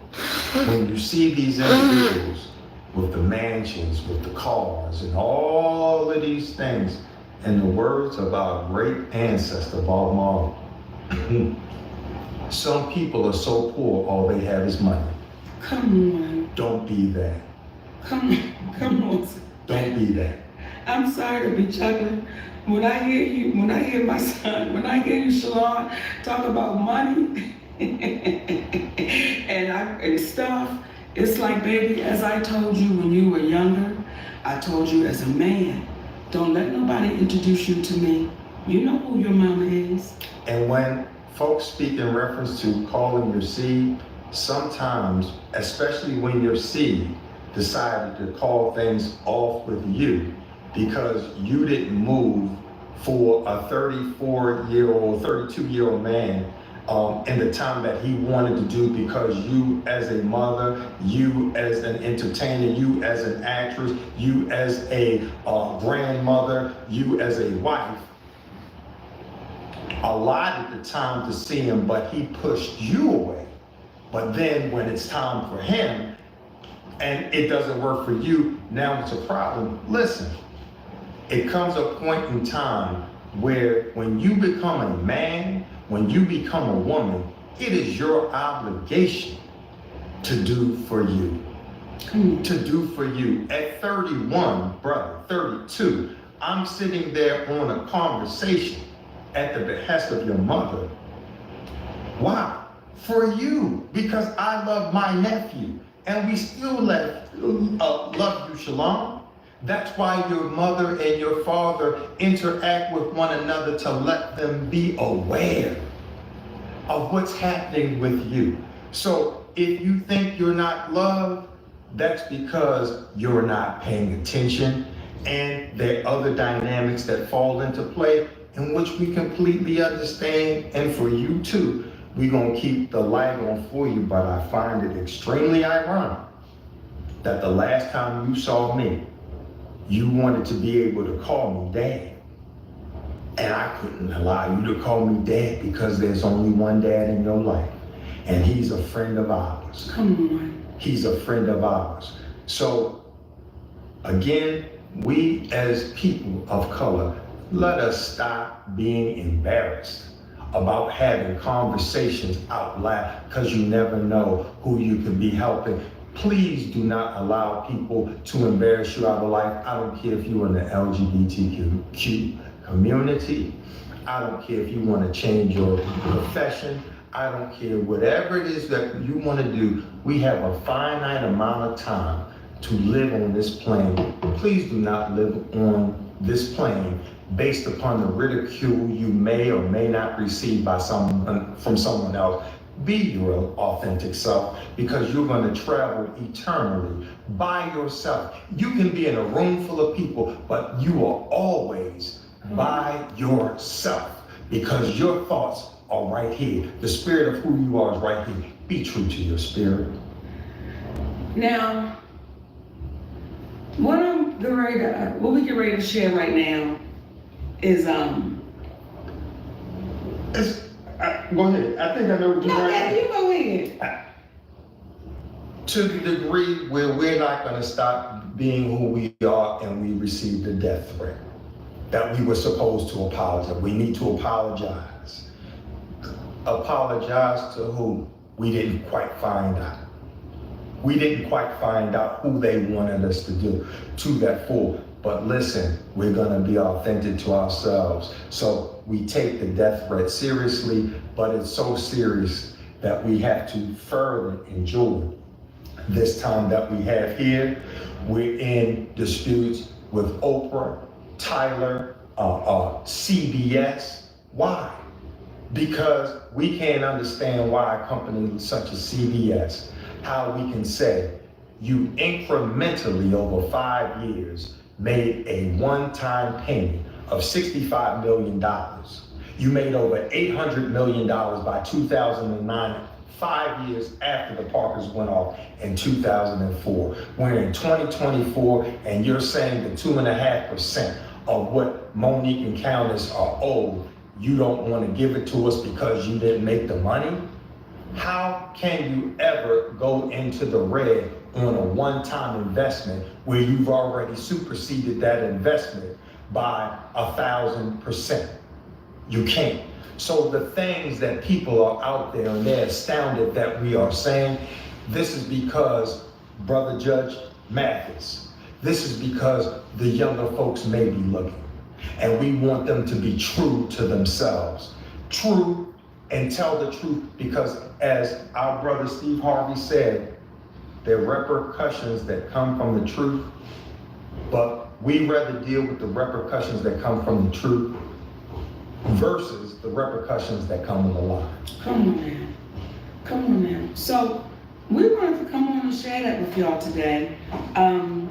when you see these individuals with the mansions, with the cars, and all of these things, in the words of our great ancestor, Bob Marley, some people are so poor, all they have is money. Come on. Don't be that. Come on. Don't be that. I'm sorry to be chuckling. When I hear you, when I hear my son, when I hear you, Shalon, talk about money and stuff, it's like, baby, as I told you when you were younger, I told you as a man, don't let nobody introduce you to me. You know who your mama is. And when folks speak in reference to calling your seed, sometimes, especially when your seed decided to call things off with you because you didn't move for a 34-year-old, 32-year-old man in the time that he wanted to do, because you as a mother, you as an entertainer, you as an actress, you as a grandmother, you as a wife, allotted the time to see him, but he pushed you away. But then when it's time for him and it doesn't work for you, now it's a problem. Listen, it comes a point in time where when you become a man, when you become a woman, it is your obligation to do for you. To do for you. At 31, brother, 32, I'm sitting there on a conversation at the behest of your mother. Why? For you, because I love my nephew, and we still love you, Shalom. That's why your mother and your father interact with one another, to let them be aware of what's happening with you. So if you think you're not loved, that's because you're not paying attention, and there are other dynamics that fall into play in which we completely understand. And for you too, we're gonna keep the light on for you, but I find it extremely ironic that the last time you saw me, you wanted to be able to call me dad. And I couldn't allow you to call me dad because there's only one dad in your life. And he's a friend of ours. Come on. He's a friend of ours. So again, we as people of color, let us stop being embarrassed about having conversations out loud, because you never know who you could be helping. Please do not allow people to embarrass you out of life. I don't care if you're in the LGBTQ community. I don't care if you want to change your profession. I don't care, whatever it is that you want to do. We have a finite amount of time to live on this plane. Please do not live on this plane based upon the ridicule you may or may not receive by from someone else. Be your authentic self, because you're going to travel eternally by yourself. You can be in a room full of people, but you are always by yourself, because your thoughts are right here. The spirit of who you are is right here. Be true to your spirit. Now, what we get ready to share right now is Go ahead. I think I know what you're yeah, you go ahead. To the degree where we're not going to stop being who we are, and we receive the death threat that we were supposed to apologize. We need to apologize. Apologize to who? We didn't quite find out. We didn't quite find out who they wanted us to do to that full. But listen, we're going to be authentic to ourselves. So we take the death threat seriously, but it's so serious that we have to further enjoy this time that we have here. We're in disputes with Oprah, Tyler, CBS. Why? Because we can't understand why a company such as CBS, how we can say you incrementally over 5 years made a one-time payment of $65 million. You made over $800 million by 2009, 5 years after the Parkers went off in 2004. We're in 2024, and you're saying that 2.5% of what Monique and Countess are owed, you don't want to give it to us because you didn't make the money? How can you ever go into the red on a one-time investment where you've already superseded that investment by 1,000%? You can't. So the things that people are out there and they're astounded that we are saying, this is because, Brother Judge Mathis, this is because the younger folks may be looking, and we want them to be true to themselves. True and tell the truth, because as our brother Steve Harvey said, there are repercussions that come from the truth, but we rather deal with the repercussions that come from the truth versus the repercussions that come with a lie. Come on now. Come on now. So we wanted to come on and share that with y'all today. And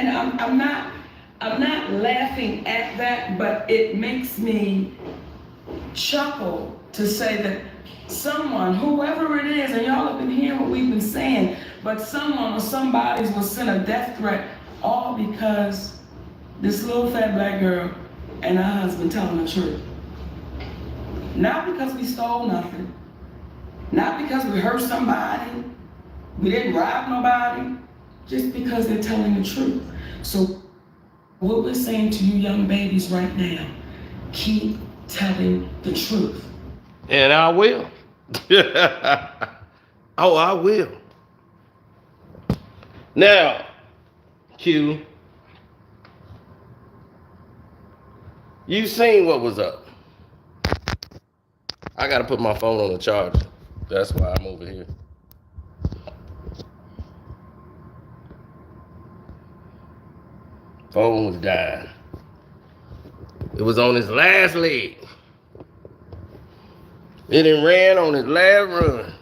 I'm not laughing at that, but it makes me chuckle to say that someone, whoever it is, and y'all have been hearing what we've been saying, but someone or somebody was sent a death threat, all because this little fat black girl and her husband telling the truth. Not because we stole nothing, not because we hurt somebody, we didn't rob nobody, just because they're telling the truth. So what we're saying to you young babies right now, keep telling the truth. And I will. Oh, I will. Now, Q, you seen what was up. I gotta put my phone on the charger. That's why I'm over here. Phone was dying. It was on his last leg. It done ran on his last run.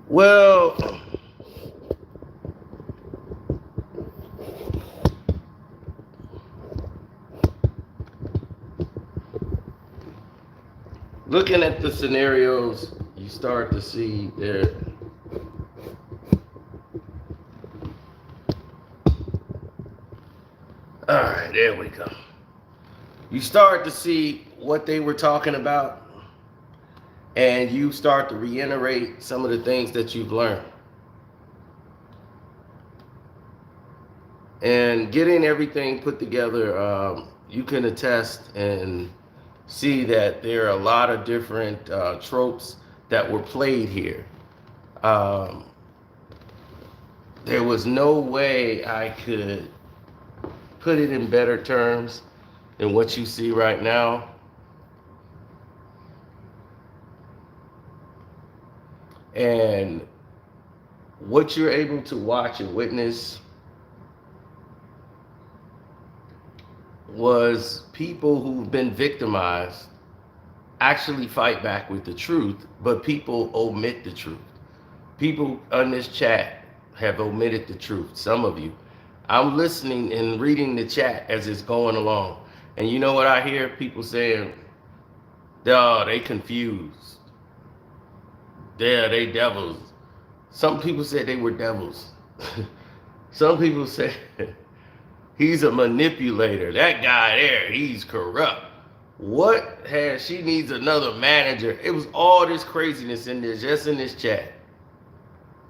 Well, looking at the scenarios, you start to see there. All right, there we go. You start to see what they were talking about, and you start to reiterate some of the things that you've learned. And getting everything put together, you can attest and see that there are a lot of different tropes that were played here. There was no way I could put it in better terms than what you see right now. And what you're able to watch and witness was people who've been victimized actually fight back with the truth, but people omit the truth. People on this chat have omitted the truth, some of you. I'm listening and reading the chat as it's going along. And you know what I hear people saying? Oh, they confused. They devils. Some people said they were devils. Some people said he's a manipulator. That guy there, he's corrupt. She needs another manager. It was all this craziness in this, just in this chat.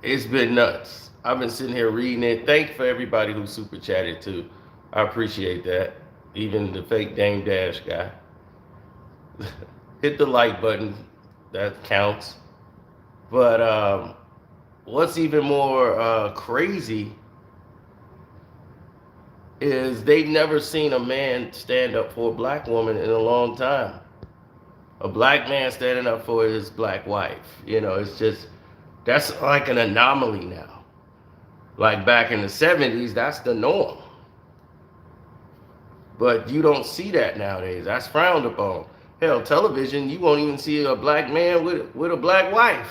It's been nuts. I've been sitting here reading it. Thank you for everybody who super chatted too. I appreciate that. Even the fake Dame Dash guy. Hit the like button. That counts. But what's even more crazy is they've never seen a man stand up for a black woman in a long time. A black man standing up for his black wife. You know, it's just, that's like an anomaly now. Like back in the 70s, that's the norm. But you don't see that nowadays. That's frowned upon. Hell, television, you won't even see a black man with a black wife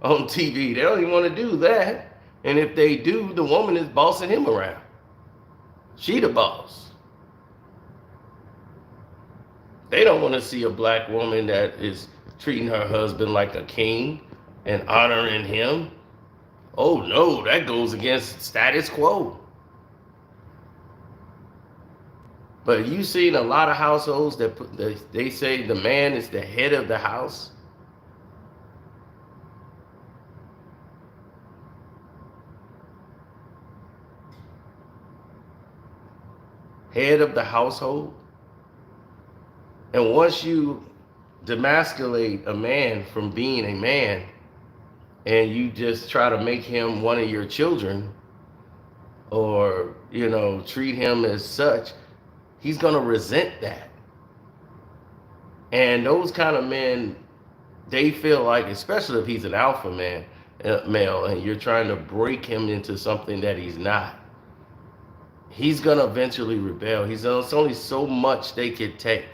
on TV. They don't even want to do that. And if they do, the woman is bossing him around. She the boss. They don't want to see a black woman that is treating her husband like a king and honoring him. Oh no, that goes against status quo. But you've seen a lot of households that they say the man is the head of the house. Head of the household. And once you demasculate a man from being a man and you just try to make him one of your children or, you know, treat him as such, he's going to resent that. And those kind of men, they feel like, especially if he's an alpha male, and you're trying to break him into something that he's not, he's going to eventually rebel. There's only so much they could take.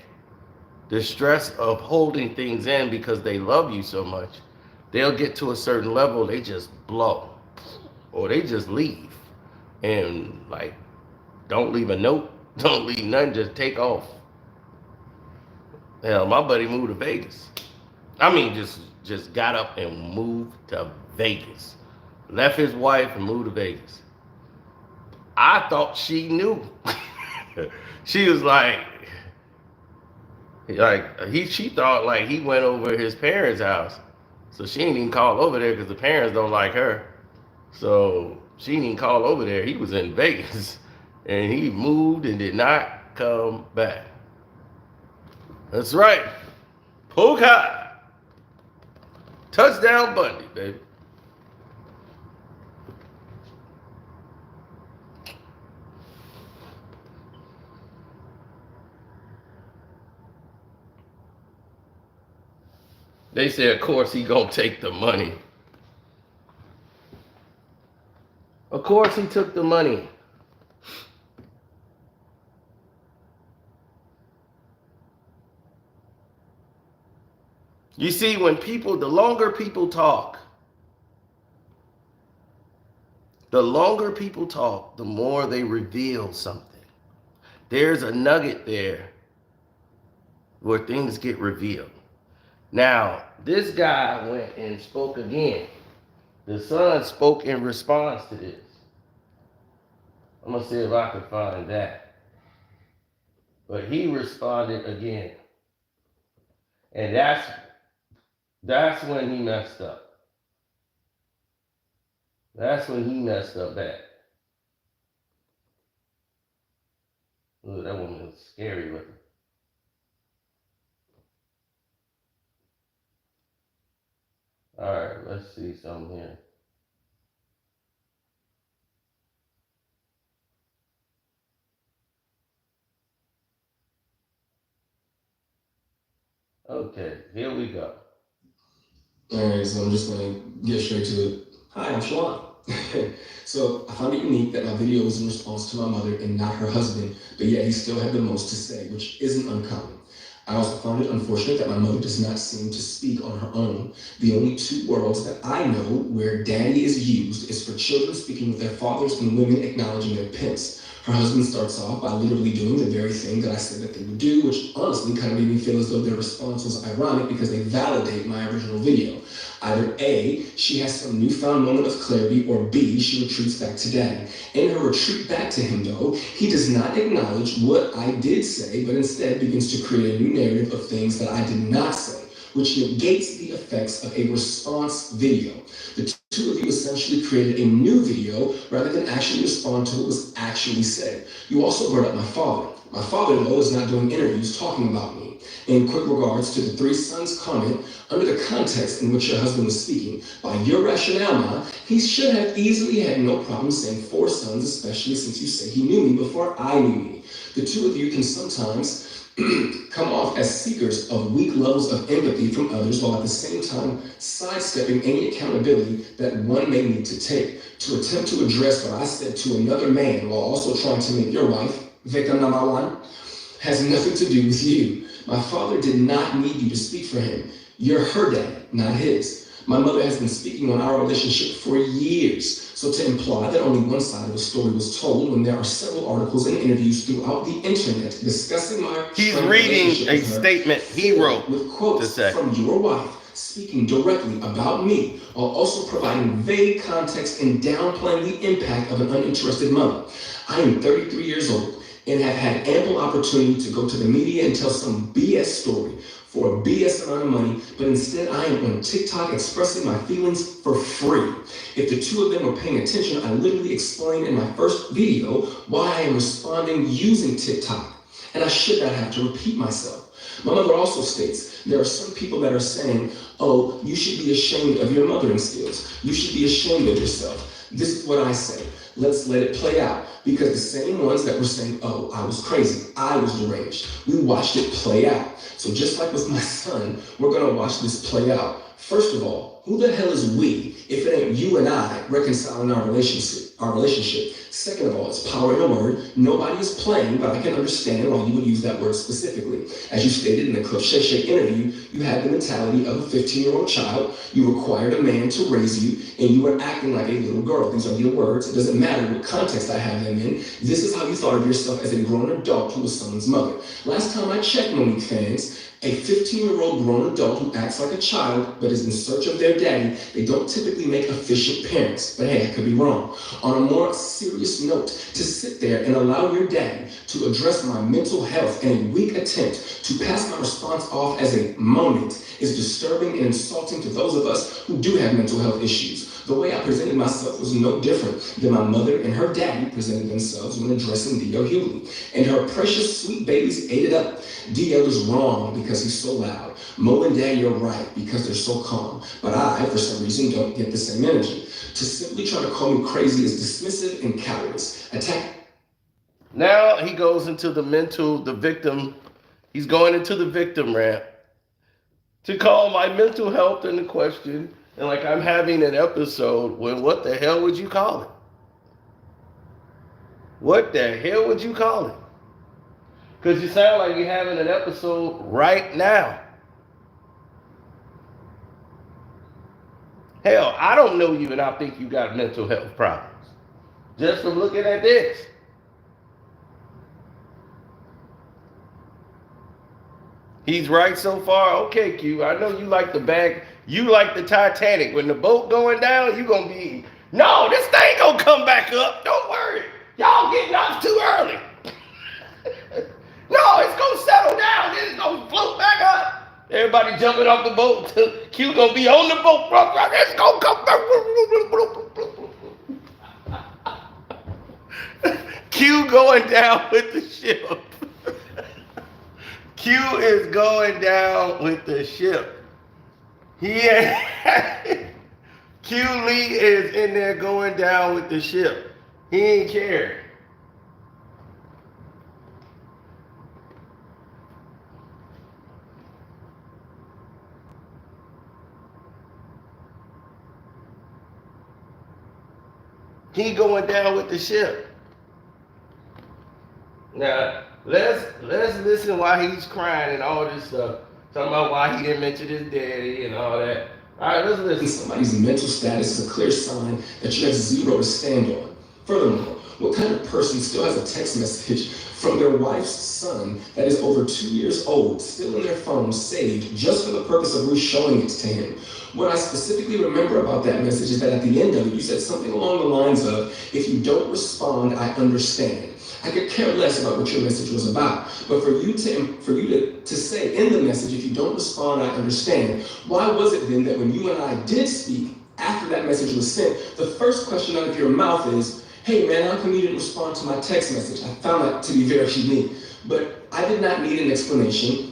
The stress of holding things in because they love you so much they'll get to a certain level, they just blow, or they just leave, and like don't leave a note, don't leave nothing, just take off. Hell, my buddy moved to Vegas. I mean, just got up and moved to Vegas. Left his wife and moved to Vegas. I thought she knew. She was she thought like he went over to his parents' house. So she didn't even call over there because the parents don't like her. So she didn't even call over there. He was in Vegas and he moved and did not come back. That's right. Poke high. Touchdown Bundy, baby. They said, of course, he gonna take the money. Of course, he took the money. You see, the longer people talk, the more they reveal something. There's a nugget there where things get revealed. Now, this guy went and spoke again. The son spoke in response to this. I'm going to see if I can find that. But he responded again. And that's when he messed up. That's when he messed up bad. Ooh, that woman was scary looking. All right, let's see something here. Okay, here we go. All right, so I'm just gonna get straight to it. Hi, I'm Shalon. So I found it unique that my video was in response to my mother and not her husband, but yet he still had the most to say, which isn't uncommon. I also found it unfortunate that my mother does not seem to speak on her own. The only two worlds that I know where daddy is used is for children speaking with their fathers and women acknowledging their pimps. Her husband starts off by literally doing the very thing that I said that they would do, which honestly kind of made me feel as though their response was ironic because they validate my original video. Either A, she has some newfound moment of clarity, or B, she retreats back to daddy. In her retreat back to him, though, he does not acknowledge what I did say, but instead begins to create a new narrative of things that I did not say, which negates the effects of a response video. The two of you essentially created a new video rather than actually respond to what was actually said. You also brought up my father. My father, though, is not doing interviews talking about me. In quick regards to the three sons comment, under the context in which your husband was speaking, by your rationale, Ma, he should have easily had no problem saying four sons, especially since you say he knew me before I knew me. The two of you can sometimes come off as seekers of weak levels of empathy from others while at the same time sidestepping any accountability that one may need to take. To attempt to address what I said to another man while also trying to make your wife, victim number one, has nothing to do with you. My father did not need you to speak for him. You're her dad, not his. My mother has been speaking on our relationship for years. So to imply that only one side of the story was told when there are several articles and interviews throughout the internet discussing my He's reading a statement he wrote with quotes from your wife speaking directly about me while also providing vague context and downplaying the impact of an uninterested mother. I am 33 years old and have had ample opportunity to go to the media and tell some BS story for a BS amount of money, but instead I am on TikTok expressing my feelings for free. If the two of them were paying attention, I literally explained in my first video why I am responding using TikTok, and I should not have to repeat myself. My mother also states, there are some people that are saying, oh, you should be ashamed of your mothering skills. You should be ashamed of yourself. This is what I say. Let's let it play out. Because the same ones that were saying, oh, I was crazy, I was deranged, we watched it play out. So just like with my son, we're gonna watch this play out. First of all, who the hell is we if it ain't you and I reconciling our relationship? Second of all, it's power in a word. Nobody is playing, but I can understand why you would use that word specifically. As you stated in the Cliff Shay Shay interview, you had the mentality of a 15-year-old child. You required a man to raise you, and you were acting like a little girl. These are your words. It doesn't matter what context I have them in. This is how you thought of yourself as a grown adult who was someone's mother. Last time I checked, Monique fans, a 15-year-old grown adult who acts like a child but is in search of their daddy, they don't typically make efficient parents. But hey, I could be wrong. On a more serious note, to sit there and allow your daddy to address my mental health in a weak attempt to pass my response off as a moment is disturbing and insulting to those of us who do have mental health issues. The way I presented myself was no different than my mother and her daddy presented themselves when addressing D.L. Hughley. And her precious sweet babies ate it up. D.L. is wrong because he's so loud. Mo and Dad, you're right because they're so calm. But I, for some reason, don't get the same energy. To simply try to call me crazy is dismissive and cowardice. Now he goes into the victim. He's going into the victim rant to call my mental health into question. And like I'm having an episode when what the hell would you call it? What the hell would you call it? Because you sound like you're having an episode right now. Hell, I don't know you and I think you got mental health problems. Just from looking at this. He's right so far. Okay, Q, I know you like the bag. You like the Titanic. When the boat going down, you gonna be, no, this thing gonna come back up. Don't worry. Y'all getting off too early. No, it's gonna settle down. Then it's gonna float back up. Everybody jumping off the boat. Q gonna be on the boat. It's gonna come back. Q going down with the ship. Q is going down with the ship. Q Lee is in there going down with the ship. He ain't care. He going down with the ship. Now, let's listen why he's crying and all this stuff. Talking about why he didn't mention his daddy and all that. All right, let's listen. Somebody's mental status is a clear sign that you have zero to stand on. Furthermore, what kind of person still has a text message from their wife's son that is over 2 years old, still in their phone, saved, just for the purpose of re-showing it to him? What I specifically remember about that message is that at the end of it, you said something along the lines of, if you don't respond, I understand. I could care less about what your message was about. But for you to say in the message, if you don't respond, I understand. Why was it then that when you and I did speak, after that message was sent, the first question out of your mouth is, hey man, how come you didn't respond to my text message? I found that to be very unique. But I did not need an explanation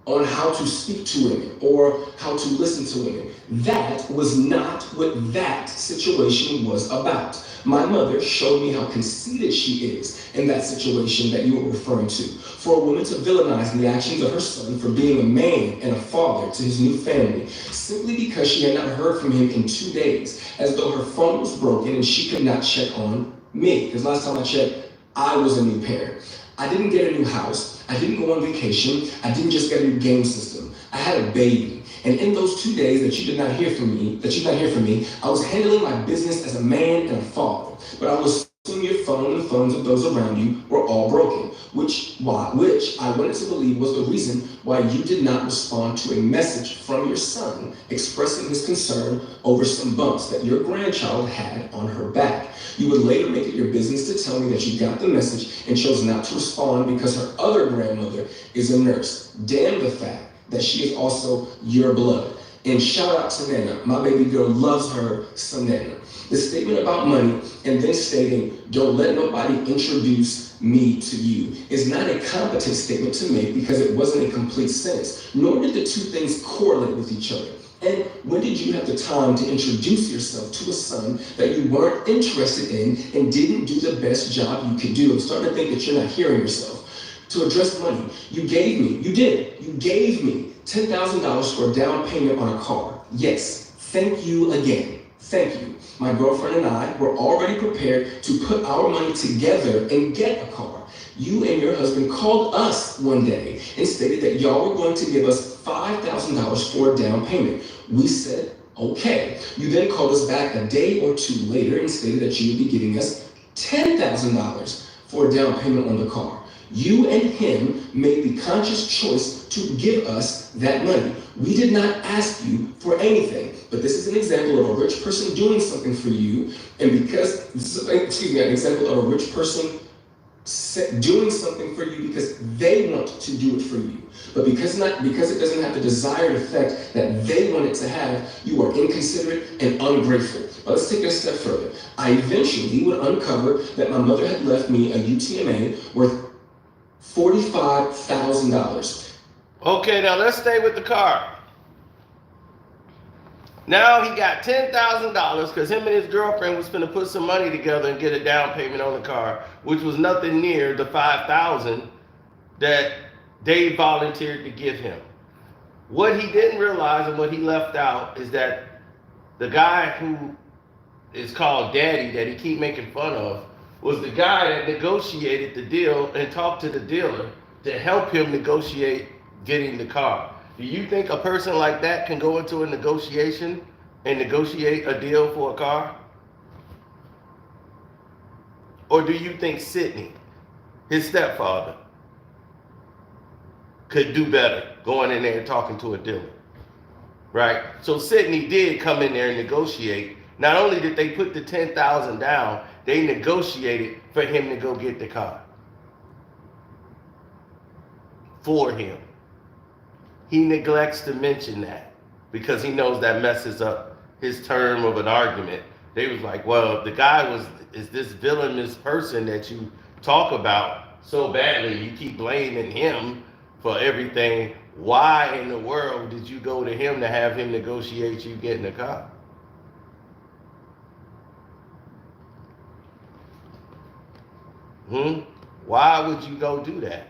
on how to speak to women or how to listen to women. That was not what that situation was about. My mother showed me how conceited she is in that situation that you were referring to. For a woman to villainize the actions of her son for being a man and a father to his new family, simply because she had not heard from him in 2 days, as though her phone was broken and she could not check on me. Because last time I checked, I was a new parent. I didn't get a new house. I didn't go on vacation. I didn't just get a new game system. I had a baby. And in those 2 days that you did not hear from me, I was handling my business as a man and a father. But I was assuming your phone and the phones of those around you were all broken, which I wanted to believe was the reason why you did not respond to a message from your son expressing his concern over some bumps that your grandchild had on her back. You would later make it your business to tell me that you got the message and chose not to respond because her other grandmother is a nurse. Damn the fact that she is also your blood. And shout out to Nana. My baby girl loves her some Nana. The statement about money and then stating, don't let nobody introduce me to you, is not a competent statement to make because it wasn't a complete sentence, nor did the two things correlate with each other. And when did you have the time to introduce yourself to a son that you weren't interested in and didn't do the best job you could do? I'm starting to think that you're not hearing yourself. To address money, you gave me $10,000 for a down payment on a car. Yes, thank you again. Thank you. My girlfriend and I were already prepared to put our money together and get a car. You and your husband called us one day and stated that y'all were going to give us $5,000 for a down payment. We said, okay. You then called us back a day or two later and stated that you would be giving us $10,000 for a down payment on the car. You and him made the conscious choice to give us that money. We did not ask you for anything, but this is an example of a rich person doing something for you, and because, an example of a rich person doing something for you because they want to do it for you. But because it doesn't have the desired effect that they want it to have, you are inconsiderate and ungrateful. But let's take it a step further. I eventually would uncover that my mother had left me a UTMA worth $45,000. Okay, now let's stay with the car. Now he got $10,000 because him and his girlfriend was finna put some money together and get a down payment on the car, which was nothing near the $5,000 that they volunteered to give him. What he didn't realize and what he left out is that the guy who is called Daddy, that he keep making fun of, was the guy that negotiated the deal and talked to the dealer to help him negotiate getting the car. Do you think a person like that can go into a negotiation and negotiate a deal for a car? Or do you think Sidney, his stepfather, could do better going in there and talking to a dealer? Right? So Sidney did come in there and negotiate. Not only did they put the $10,000 down, they negotiated for him to go get the car. For him. He neglects to mention that because he knows that messes up his term of an argument. They was like, well, if the guy is this villainous person that you talk about so badly, you keep blaming him for everything, why in the world did you go to him to have him negotiate you getting a car? Why would you go do that?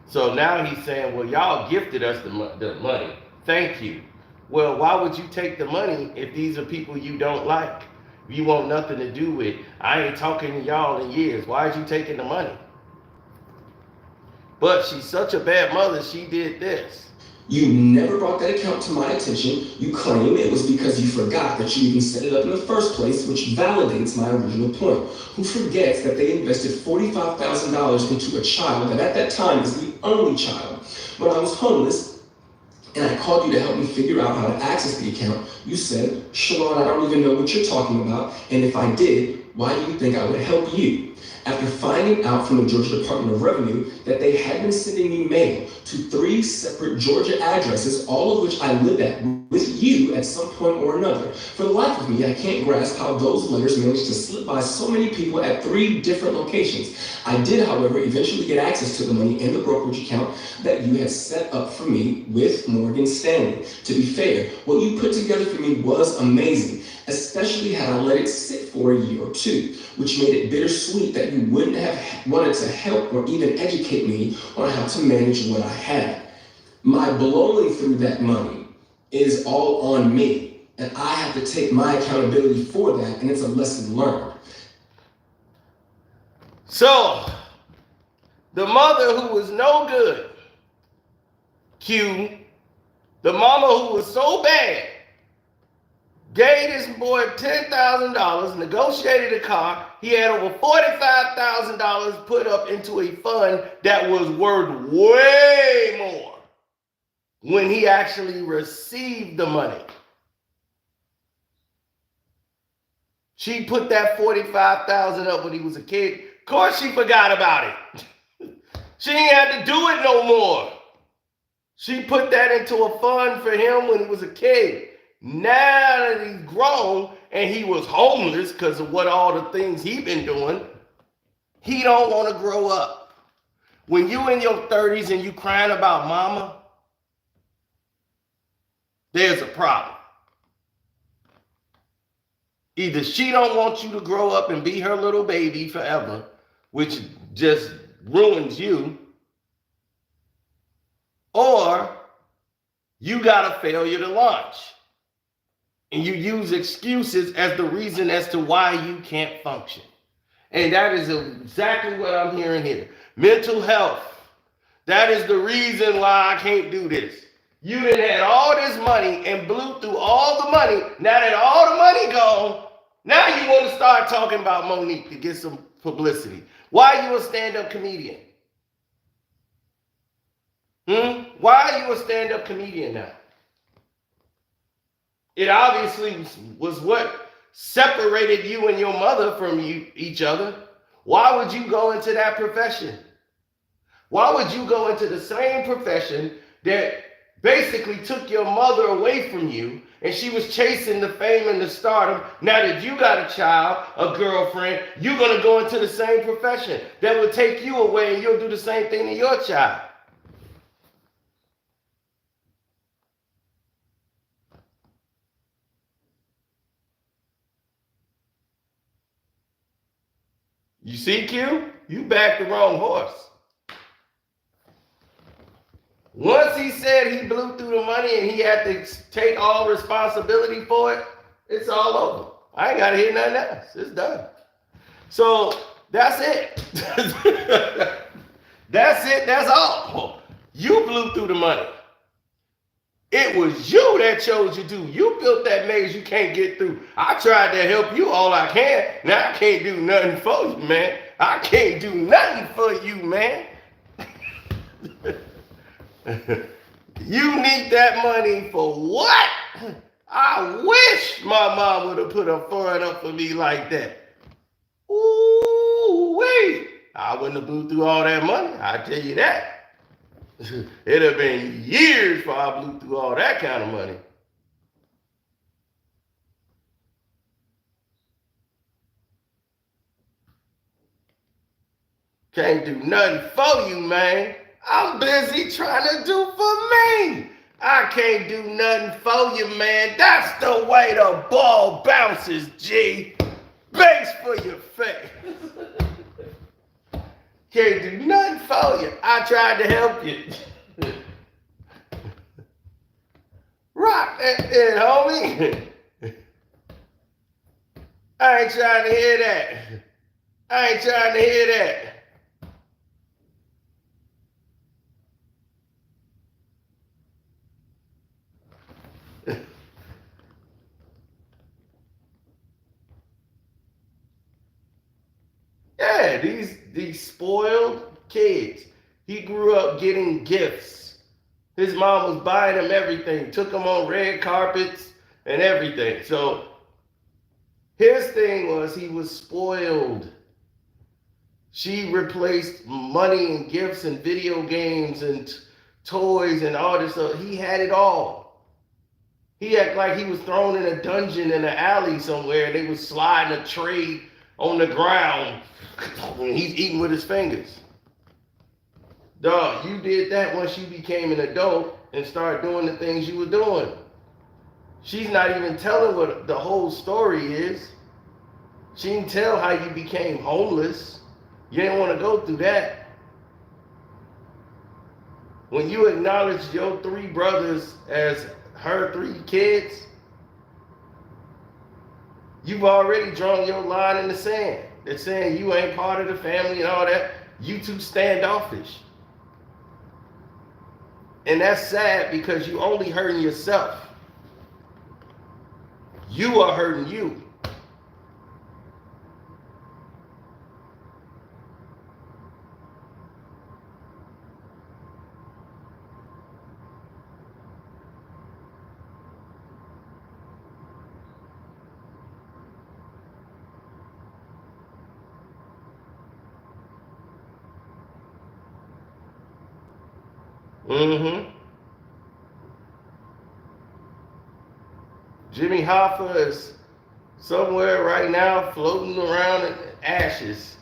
So now he's saying, well, y'all gifted us the money. Thank you. Well, why would you take the money if these are people you don't like? You want nothing to do with. I ain't talking to y'all in years. Why are you taking the money? But she's such a bad mother, she did this. You never brought that account to my attention. You claim it was because you forgot that you even set it up in the first place, which validates my original point. Who forgets that they invested $45,000 into a child that at that time was the only child? When I was homeless and I called you to help me figure out how to access the account, you said, Shalon, I don't even know what you're talking about, and if I did, why do you think I would help you? After finding out from the Georgia Department of Revenue that they had been sending me mail to 3 separate Georgia addresses, all of which I lived at with you at some point or another. For the life of me, I can't grasp how those letters managed to slip by so many people at 3 different locations. I did, however, eventually get access to the money in the brokerage account that you had set up for me with Morgan Stanley. To be fair, what you put together for me was amazing, especially had I let it sit for a year or two, which made it bittersweet that you wouldn't have wanted to help or even educate me on how to manage what I had. My blowing through that money is all on me, and I have to take my accountability for that, and it's a lesson learned. So, the mother who was no good, Q, the mama who was so bad, gave this boy $10,000, negotiated a car. He had over $45,000 put up into a fund that was worth way more when he actually received the money. She put that $45,000 up when he was a kid. Of course she forgot about it. She ain't had to do it no more. She put that into a fund for him when he was a kid. Now that he's grown and he was homeless because of what all the things he been doing, he don't want to grow up. When you in your 30s and you crying about mama, there's a problem. Either she don't want you to grow up and be her little baby forever, which just ruins you, or you got a failure to launch. And you use excuses as the reason as to why you can't function. And that is exactly what I'm hearing here. Mental health. That is the reason why I can't do this. You done had all this money and blew through all the money. Now that all the money gone, now you want to start talking about Monique to get some publicity. Why are you a stand-up comedian? Why are you a stand-up comedian now? It obviously was what separated you and your mother from each other. Why would you go into that profession? Why would you go into the same profession that basically took your mother away from you, and she was chasing the fame and the stardom? Now that you got a child, a girlfriend, you're going to go into the same profession that would take you away, and you'll do the same thing to your child. You see, Q? You backed the wrong horse. Once he said he blew through the money and he had to take all responsibility for it, it's all over. I ain't got to hear nothing else. It's done. So that's it. That's it. That's all. You blew through the money. It was you that chose you to. You built that maze you can't get through. I tried to help you all I can. Now I can't do nothing for you, man. I can't do nothing for you, man. You need that money for what? I wish my mom would have put a fund up for me like that. Ooh, wait. I wouldn't have blew through all that money. I tell you that. It'd have been years before I blew through all that kind of money. Can't do nothing for you, man. I'm busy trying to do for me. I can't do nothing for you, man. That's the way the ball bounces, G. Base for your face. Can't do nothing for you. I tried to help you. Rock that shit, homie. I ain't trying to hear that. I ain't trying to hear that. Yeah, these spoiled kids. He grew up getting gifts. His mom was buying him everything, took him on red carpets and everything. So his thing was he was spoiled. She replaced money and gifts and video games and toys and all this stuff. He had it all. He acted like he was thrown in a dungeon in an alley somewhere and they was sliding a tray on the ground and he's eating with his fingers. Dog, you did that once you became an adult and started doing the things you were doing. She's not even telling what the whole story is. She didn't tell how you became homeless. You didn't want to go through that. When you acknowledged your 3 brothers as her 3 kids, you've already drawn your line in the sand. They're saying you ain't part of the family and all that. You too standoffish. And that's sad because you only hurting yourself. You are hurting you. Jimmy Hoffa is somewhere right now floating around in ashes.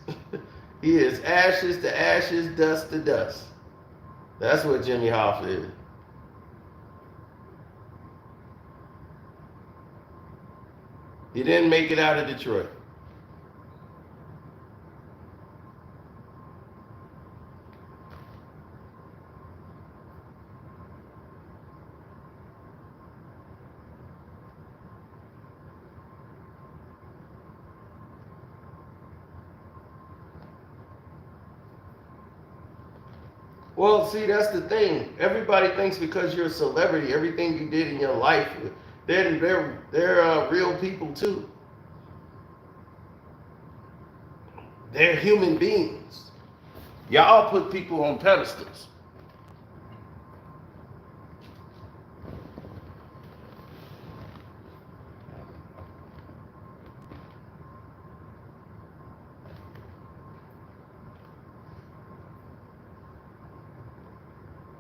He is ashes to ashes, dust to dust. That's what Jimmy Hoffa is. He didn't make it out of Detroit. Well, see, that's the thing. Everybody thinks because you're a celebrity, everything you did in your life, they're real people too. They're human beings. Y'all put people on pedestals.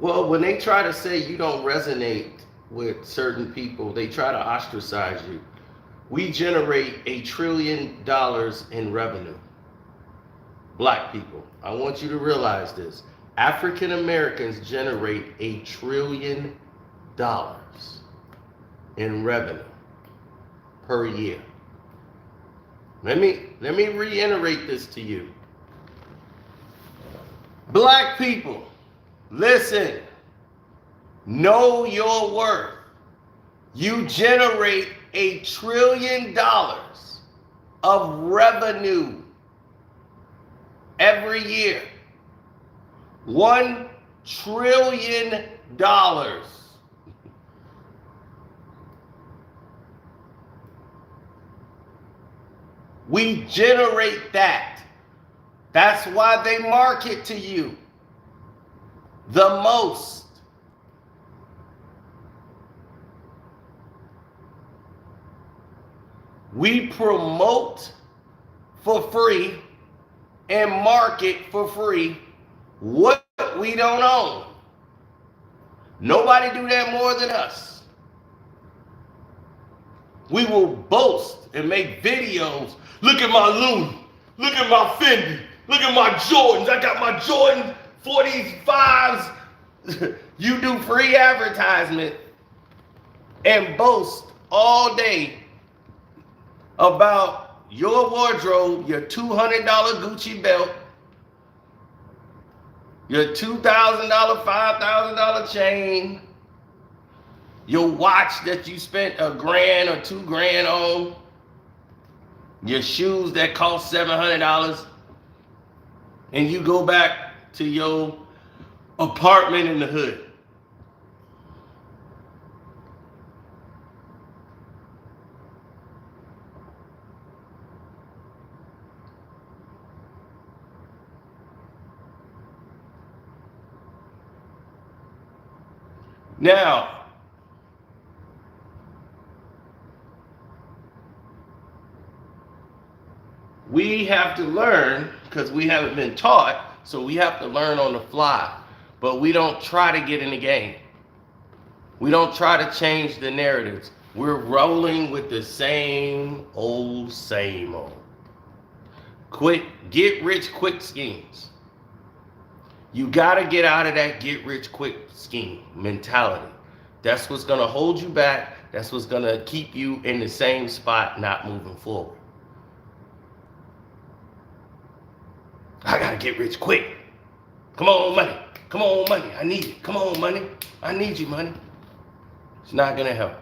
Well, when they try to say you don't resonate with certain people, they try to ostracize you. We generate $1 trillion in revenue. Black people, I want you to realize this. African Americans generate $1 trillion in revenue per year. Let me reiterate this to you. Black people, listen, know your worth. You generate $1 trillion of revenue every year. $1 trillion. We generate that. That's why they market to you the most. We promote for free and market for free what we don't own. Nobody do that more than us. We will boast and make videos. Look at my Louis. Look at my Fendi. Look at my Jordans. I got my Jordan 45s. You do free advertisement and boast all day about your wardrobe, your $200 Gucci belt, your $2,000, $5,000 chain, your watch that you spent $1,000 or $2,000 on, your shoes that cost $700, and you go back to your apartment in the hood. Now, we have to learn because we haven't been taught, so we have to learn on the fly. But we don't try to get in the game. We don't try to change the narratives. We're rolling with the same old, same old. Get rich quick schemes. You gotta get out of that get rich quick scheme mentality. That's what's gonna hold you back. That's what's gonna keep you in the same spot, not moving forward. I gotta get rich quick. Come on, money. Come on, money. I need it. Come on, money. I need you, money. It's not gonna help.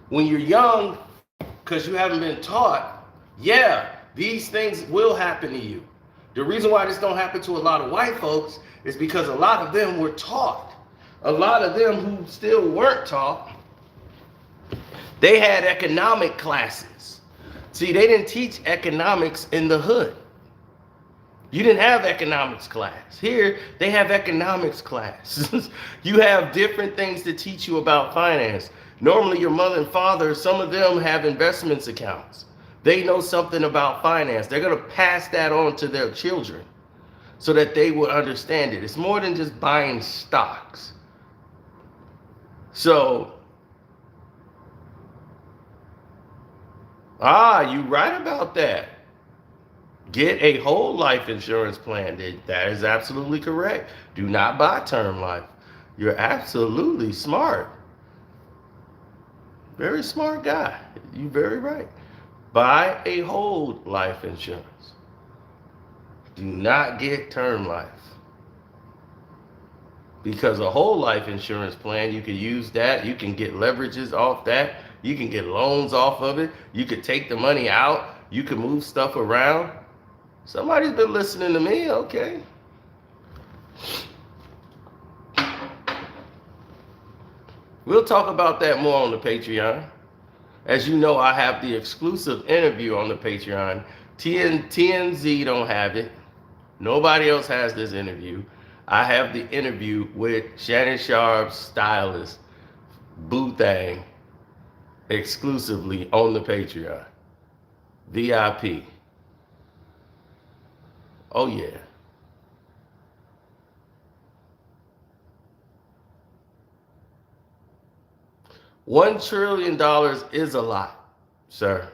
When you're young, because you haven't been taught, yeah, these things will happen to you. The reason why this don't happen to a lot of white folks is because a lot of them were taught. A lot of them who still weren't taught, they had economic classes. See, they didn't teach economics in the hood. You didn't have economics class. Here, they have economics class. You have different things to teach you about finance. Normally, your mother and father, some of them have investments accounts. They know something about finance. They're going to pass that on to their children so that they will understand it. It's more than just buying stocks. So, you're right about that. Get a whole life insurance plan. That is absolutely correct. Do not buy term life. You're absolutely smart. Very smart guy. You're very right. Buy a whole life insurance. Do not get term life. Because a whole life insurance plan, you can use that. You can get leverages off that. You can get loans off of it. You could take the money out. You can move stuff around. Somebody's been listening to me, okay. We'll talk about that more on the Patreon. As you know, I have the exclusive interview on the Patreon. TNZ don't have it. Nobody else has this interview. I have the interview with Shannon Sharp's stylist, Boo Thang, exclusively on the Patreon. VIP. Oh, yeah. $1 trillion is a lot, sir,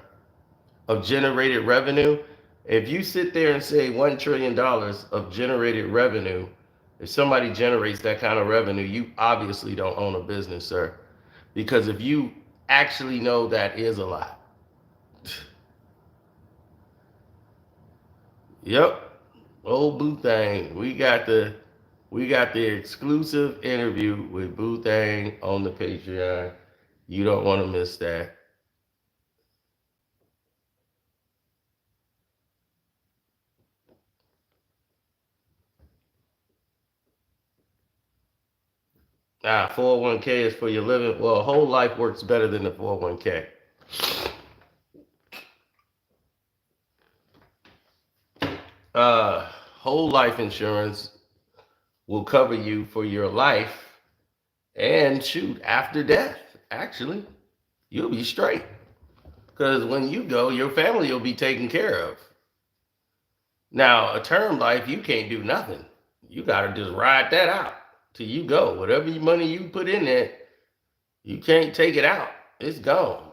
of generated revenue. If you sit there and say $1 trillion of generated revenue, if somebody generates that kind of revenue, you obviously don't own a business, sir. Because if you actually know that is a lot. Yep. Old Boo Thang. We got the exclusive interview with Boo Thang on the Patreon. You don't want to miss that. Ah, 401k is for your living. Well, a whole life works better than the 401k. Whole life insurance will cover you for your life and shoot, after death, actually. You'll be straight. Because when you go, your family will be taken care of. Now, a term life, you can't do nothing. You got to just ride that out till you go. Whatever money you put in there, you can't take it out. It's gone.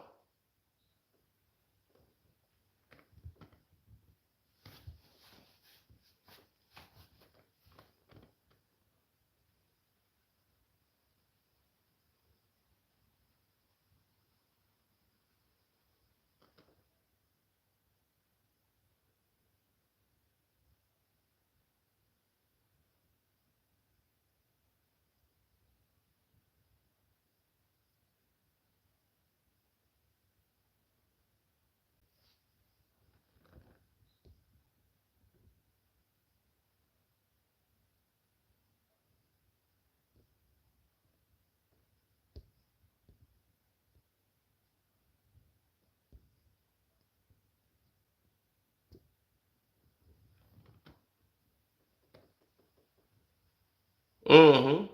Mm-hmm.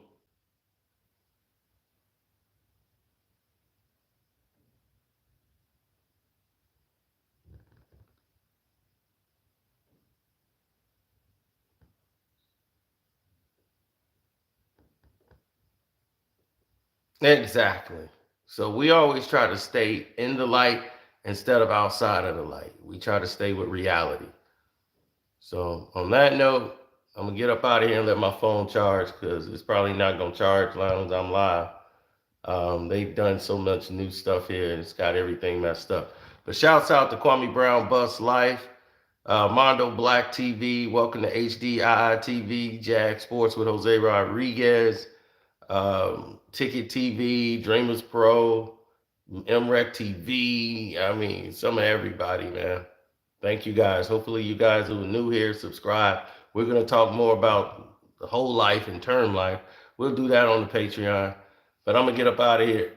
Exactly. So we always try to stay in the light instead of outside of the light. We try to stay with reality. So on that note, I'm gonna get up out of here and let my phone charge because it's probably not gonna charge as long as I'm live. They've done so much new stuff here and it's got everything messed up. But shouts out to Kwame Brown Bus Life, Mondo Black TV, welcome to HDII TV, Jag Sports with Jose Rodriguez, Ticket TV, Dreamers Pro, MREC TV. I mean, some of everybody, man. Thank you guys. Hopefully you guys who are new here, subscribe. We're going to talk more about the whole life and term life. We'll do that on the Patreon. But I'm going to get up out of here.